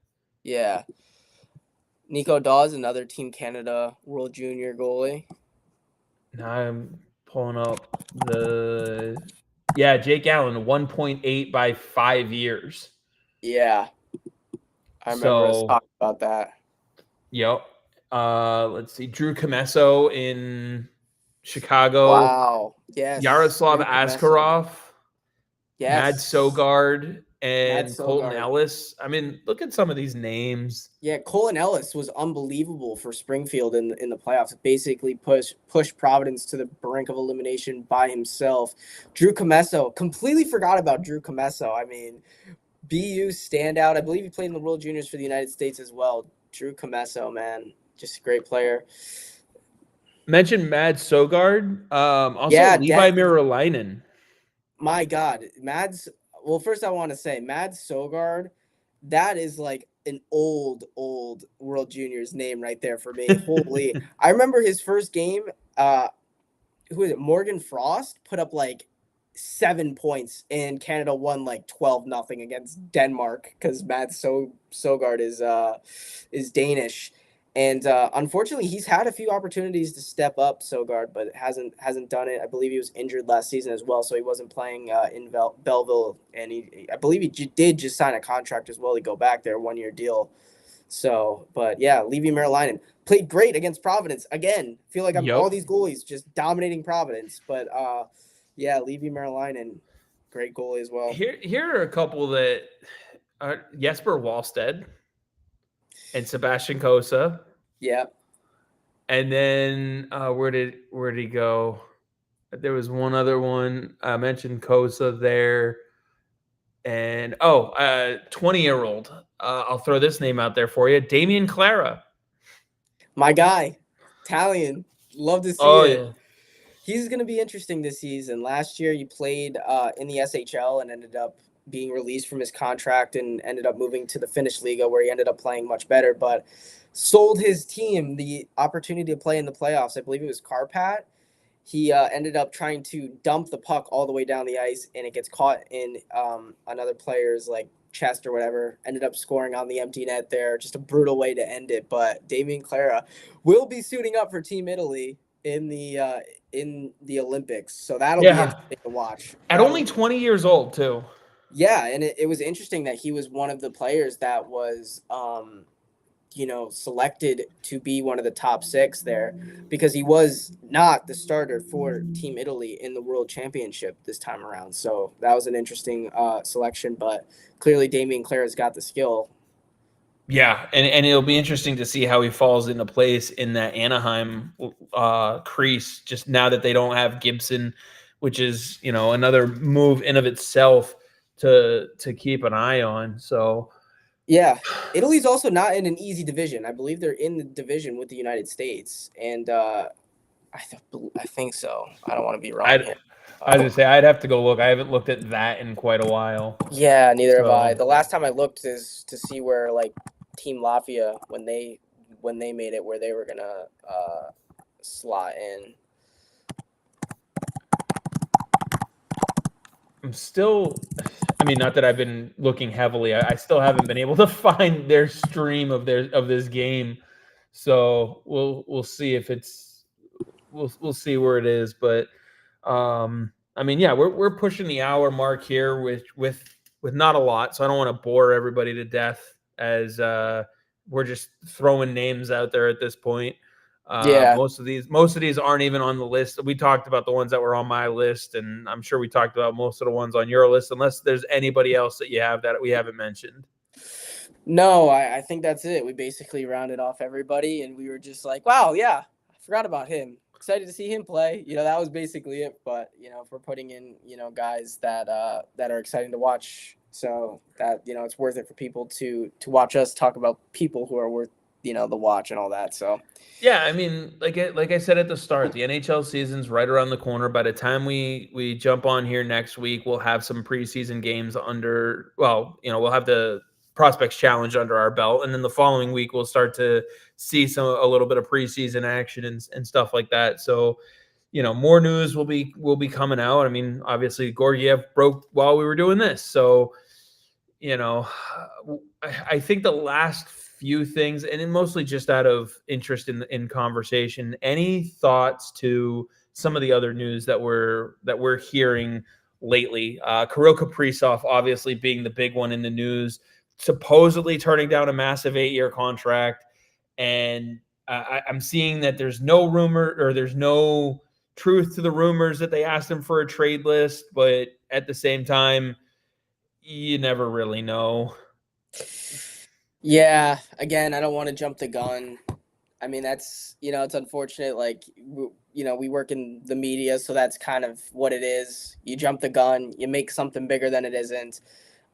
Yeah. Nico Dawes, another Team Canada World Junior goalie. Now I'm pulling up Jake Allen, 1.8 by 5 years. Yeah. I remember us talking about that. Yep. Let's see. Drew Commesso in Chicago. Wow. Yes. Yaroslav Askarov. Yes. Mads Sogard and Colton Ellis. I mean, look at some of these names. Yeah, Colton Ellis was unbelievable for Springfield in the playoffs. Basically pushed Providence to the brink of elimination by himself. Drew Commesso, completely forgot about Drew Commesso. I mean, BU standout. I believe he played in the World Juniors for the United States as well. Drew Commesso, man, just a great player. Mentioned Mads Sogard. Levi Miralainen. My God, Mads. Well, first I want to say Mads Sogard. That is like an old World Juniors name right there for me. Holy! I remember his first game. Who is it? Morgan Frost put up like 7 points, and Canada won like 12-0 against Denmark because Mads Sogard is Danish. And unfortunately, he's had a few opportunities to step up, Sogard, but hasn't done it. I believe he was injured last season as well, so he wasn't playing in Belleville. And I believe he did just sign a contract as well to go back there, 1-year deal. So, but yeah, Levi Meriläinen played great against Providence again. Feel like I'm Yep. all these goalies just dominating Providence, but yeah, Levi Meriläinen, great goalie as well. Here are a couple that are Jesper Wallstedt and Sebastian Kosa. Yeah. And then where did he go? There was one other one. I mentioned Kosa there. And 20-year-old. I'll throw this name out there for you. Damian Clara. My guy. Italian. Love to see it. Yeah. He's going to be interesting this season. Last year, he played in the SHL and ended up being released from his contract and ended up moving to the Finnish Liga, where he ended up playing much better, but sold his team the opportunity to play in the playoffs. I believe it was Karpat. He ended up trying to dump the puck all the way down the ice, and it gets caught in another player's like chest or whatever. Ended up scoring on the empty net there. Just a brutal way to end it. But Damian Clara will be suiting up for Team Italy in the Olympics, so that'll be interesting to watch. At only 20 years old, too. Yeah, and it was interesting that he was one of the players that was selected to be one of the top 6 there, because he was not the starter for Team Italy in the World Championship this time around. So that was an interesting selection, but clearly Damian Clara's got the skill. Yeah, and it'll be interesting to see how he falls into place in that Anaheim crease, just now that they don't have Gibson, which is, another move in of itself to keep an eye on. So yeah, Italy's also not in an easy division. I believe they're in the division with the United States, and I think so. I don't want to be wrong here. I was going to say, I'd have to go look. I haven't looked at that in quite a while. Yeah, neither have I. The last time I looked is to see where, like, Team Latvia, when they made it, where they were going to slot in. I'm still, not that I've been looking heavily. I still haven't been able to find their stream of this game. So we'll see if it's, we'll see where it is. But we're pushing the hour mark here with not a lot. So I don't want to bore everybody to death as we're just throwing names out there at this point. Most of these aren't even on the list. We talked about the ones that were on my list, and I'm sure we talked about most of the ones on your list, unless there's anybody else that you have that we haven't mentioned. No, I think that's it. We basically rounded off everybody, and we were just like, wow, yeah, I forgot about him. Excited to see him play. That was basically it. But, if we're putting in, guys that are exciting to watch, so that, it's worth it for people to watch us talk about people who are worth, the watch and all that. So yeah, like I said at the start, the NHL season's right around the corner. By the time we jump on here next week, we'll have some preseason games under. Well, we'll have the Prospects Challenge under our belt, and then the following week we'll start to see a little bit of preseason action and stuff like that. So, more news will be coming out. Obviously Georgiev broke while we were doing this, so I think the last few things, and mostly just out of interest in conversation, any thoughts to some of the other news that we're hearing lately? Kirill Kaprizov obviously being the big one in the news, supposedly turning down a massive 8-year contract, and I'm seeing that there's no rumor, or there's no truth to the rumors that they asked him for a trade list, but at the same time, you never really know. Yeah, again, I don't want to jump the gun. That's, it's unfortunate. Like, we work in the media, so that's kind of what it is. You jump the gun, you make something bigger than it isn't.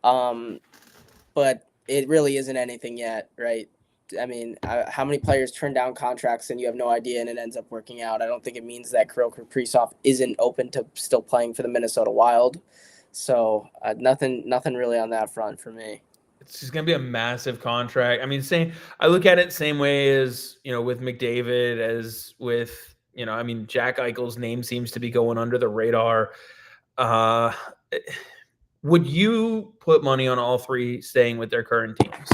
But it really isn't anything yet, right? How many players turn down contracts and you have no idea and it ends up working out? I don't think it means that Kirill Kaprizov isn't open to still playing for the Minnesota Wild. So nothing really on that front for me. It's just going to be a massive contract. I look at it same way as, with McDavid, as with, Jack Eichel's name seems to be going under the radar. Uh, would you put money on all three staying with their current teams?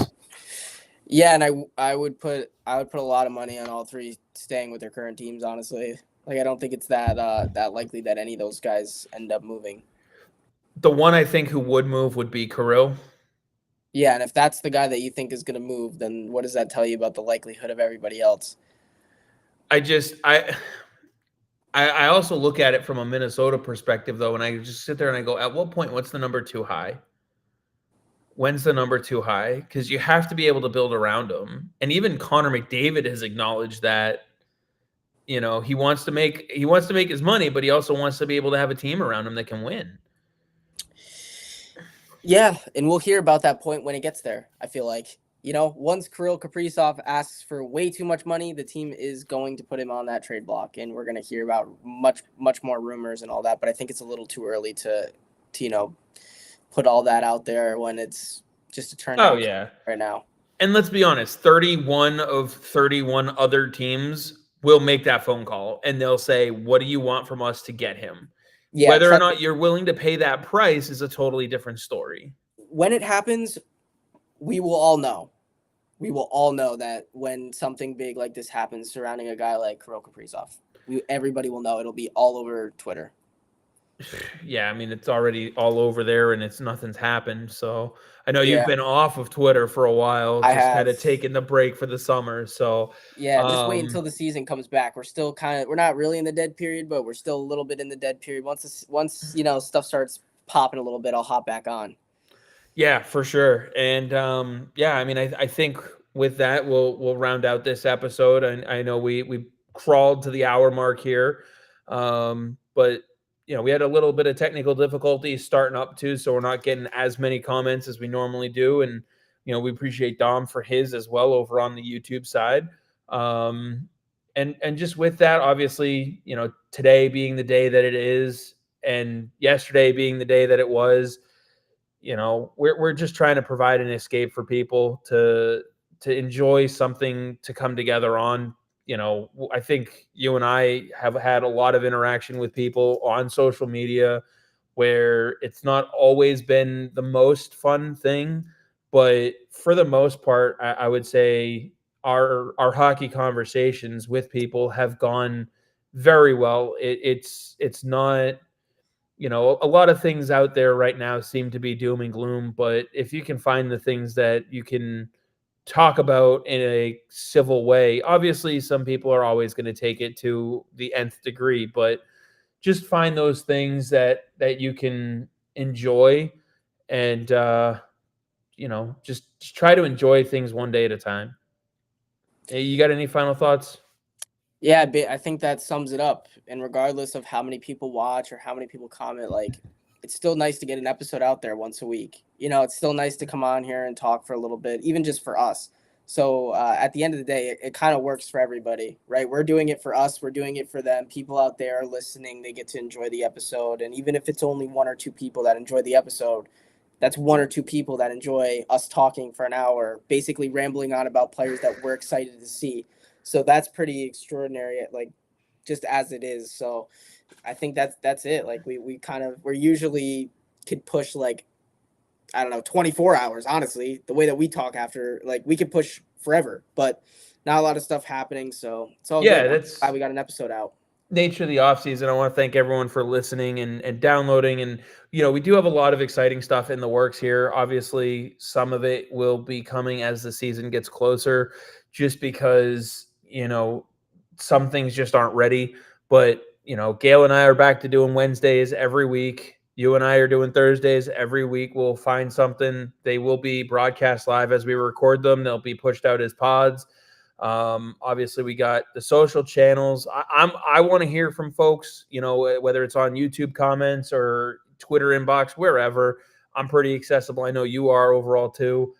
Yeah, and I would put a lot of money on all three staying with their current teams. Honestly, like I don't think it's that likely that any of those guys end up moving. The one I think who would move would be Kirill. Yeah, and if that's the guy that you think is going to move, then what does that tell you about the likelihood of everybody else? I also look at it from a Minnesota perspective though, and I just sit there and I go, at what point, what's the number too high? When's the number too high? Because you have to be able to build around him. And even Connor McDavid has acknowledged that, he wants to make his money, but he also wants to be able to have a team around him that can win. Yeah, and we'll hear about that point when it gets there. I feel like, once Kirill Kaprizov asks for way too much money, the team is going to put him on that trade block, and we're going to hear about much more rumors and all that. But I think it's a little too early to put all that out there when it's just a turn. Oh yeah, right now. And let's be honest, 31 of 31 other teams will make that phone call, and they'll say, "What do you want from us to get him?" Yeah, whether or not you're willing to pay that price is a totally different story. When it happens, we will all know. We will all know that when something big like this happens surrounding a guy like Kirill Kaprizov, everybody will know. It'll be all over Twitter. Yeah, I mean, it's already all over there and nothing's happened. So I know you've been off of Twitter for a while, just kind of taking the break for the summer. So yeah, just wait until the season comes back. We're still we're not really in the dead period, but we're still a little bit in the dead period. Once stuff starts popping a little bit, I'll hop back on. Yeah, for sure. And I mean, I think with that we'll round out this episode. And I know we crawled to the hour mark here, but we had a little bit of technical difficulty starting up too, so we're not getting as many comments as we normally do. And we appreciate Dom for his as well over on the YouTube side. And just with that, obviously, today being the day that it is, and yesterday being the day that it was, we're just trying to provide an escape for people to enjoy something to come together on. I think you and I have had a lot of interaction with people on social media where it's not always been the most fun thing, but for the most part, I would say our hockey conversations with people have gone very well. It's not, a lot of things out there right now seem to be doom and gloom, but if you can find the things that you can talk about in a civil way, obviously some people are always going to take it to the nth degree, but just find those things that you can enjoy, and just try to enjoy things one day at a time. Hey, you got any final thoughts? Yeah, I think that sums it up. And regardless of how many people watch or how many people comment, like, it's still nice to get an episode out there once a week. It's still nice to come on here and talk for a little bit, even just for us. So at the end of the day, it kind of works for everybody, right? We're doing it for us. We're doing it for them. People out there are listening. They get to enjoy the episode. And even if it's only one or two people that enjoy the episode, that's one or two people that enjoy us talking for an hour, basically rambling on about players that we're excited to see. So that's pretty extraordinary, like, just as it is. So I think that's it. Like we're usually could push, like, I don't know, 24 hours, honestly, the way that we talk after, like, we could push forever, but not a lot of stuff happening. So it's all good. That's why we got an episode out. Nature of the off season. I want to thank everyone for listening and downloading. And, we do have a lot of exciting stuff in the works here. Obviously, some of it will be coming as the season gets closer, just because, some things just aren't ready. But, Gail and I are back to doing Wednesdays every week. You and I are doing Thursdays every week. We'll find something. They will be broadcast live as we record them. They'll be pushed out as pods. Obviously, we got the social channels. I want to hear from folks, whether it's on YouTube comments or Twitter inbox, wherever. I'm pretty accessible. I know you are overall too.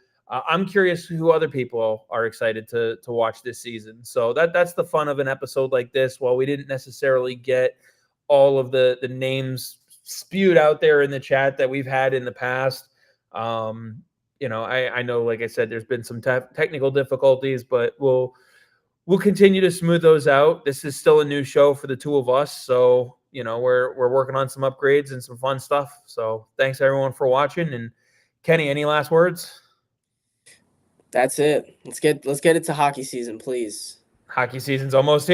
I'm curious who other people are excited to watch this season. So that's the fun of an episode like this. While we didn't necessarily get all of the names spewed out there in the chat that we've had in the past, I know, like I said, there's been some technical difficulties, but we'll continue to smooth those out. This is still a new show for the two of us, so we're working on some upgrades and some fun stuff. So thanks everyone for watching. And Kenny, any last words? That's it. Let's get it to hockey season, please. Hockey season's almost here.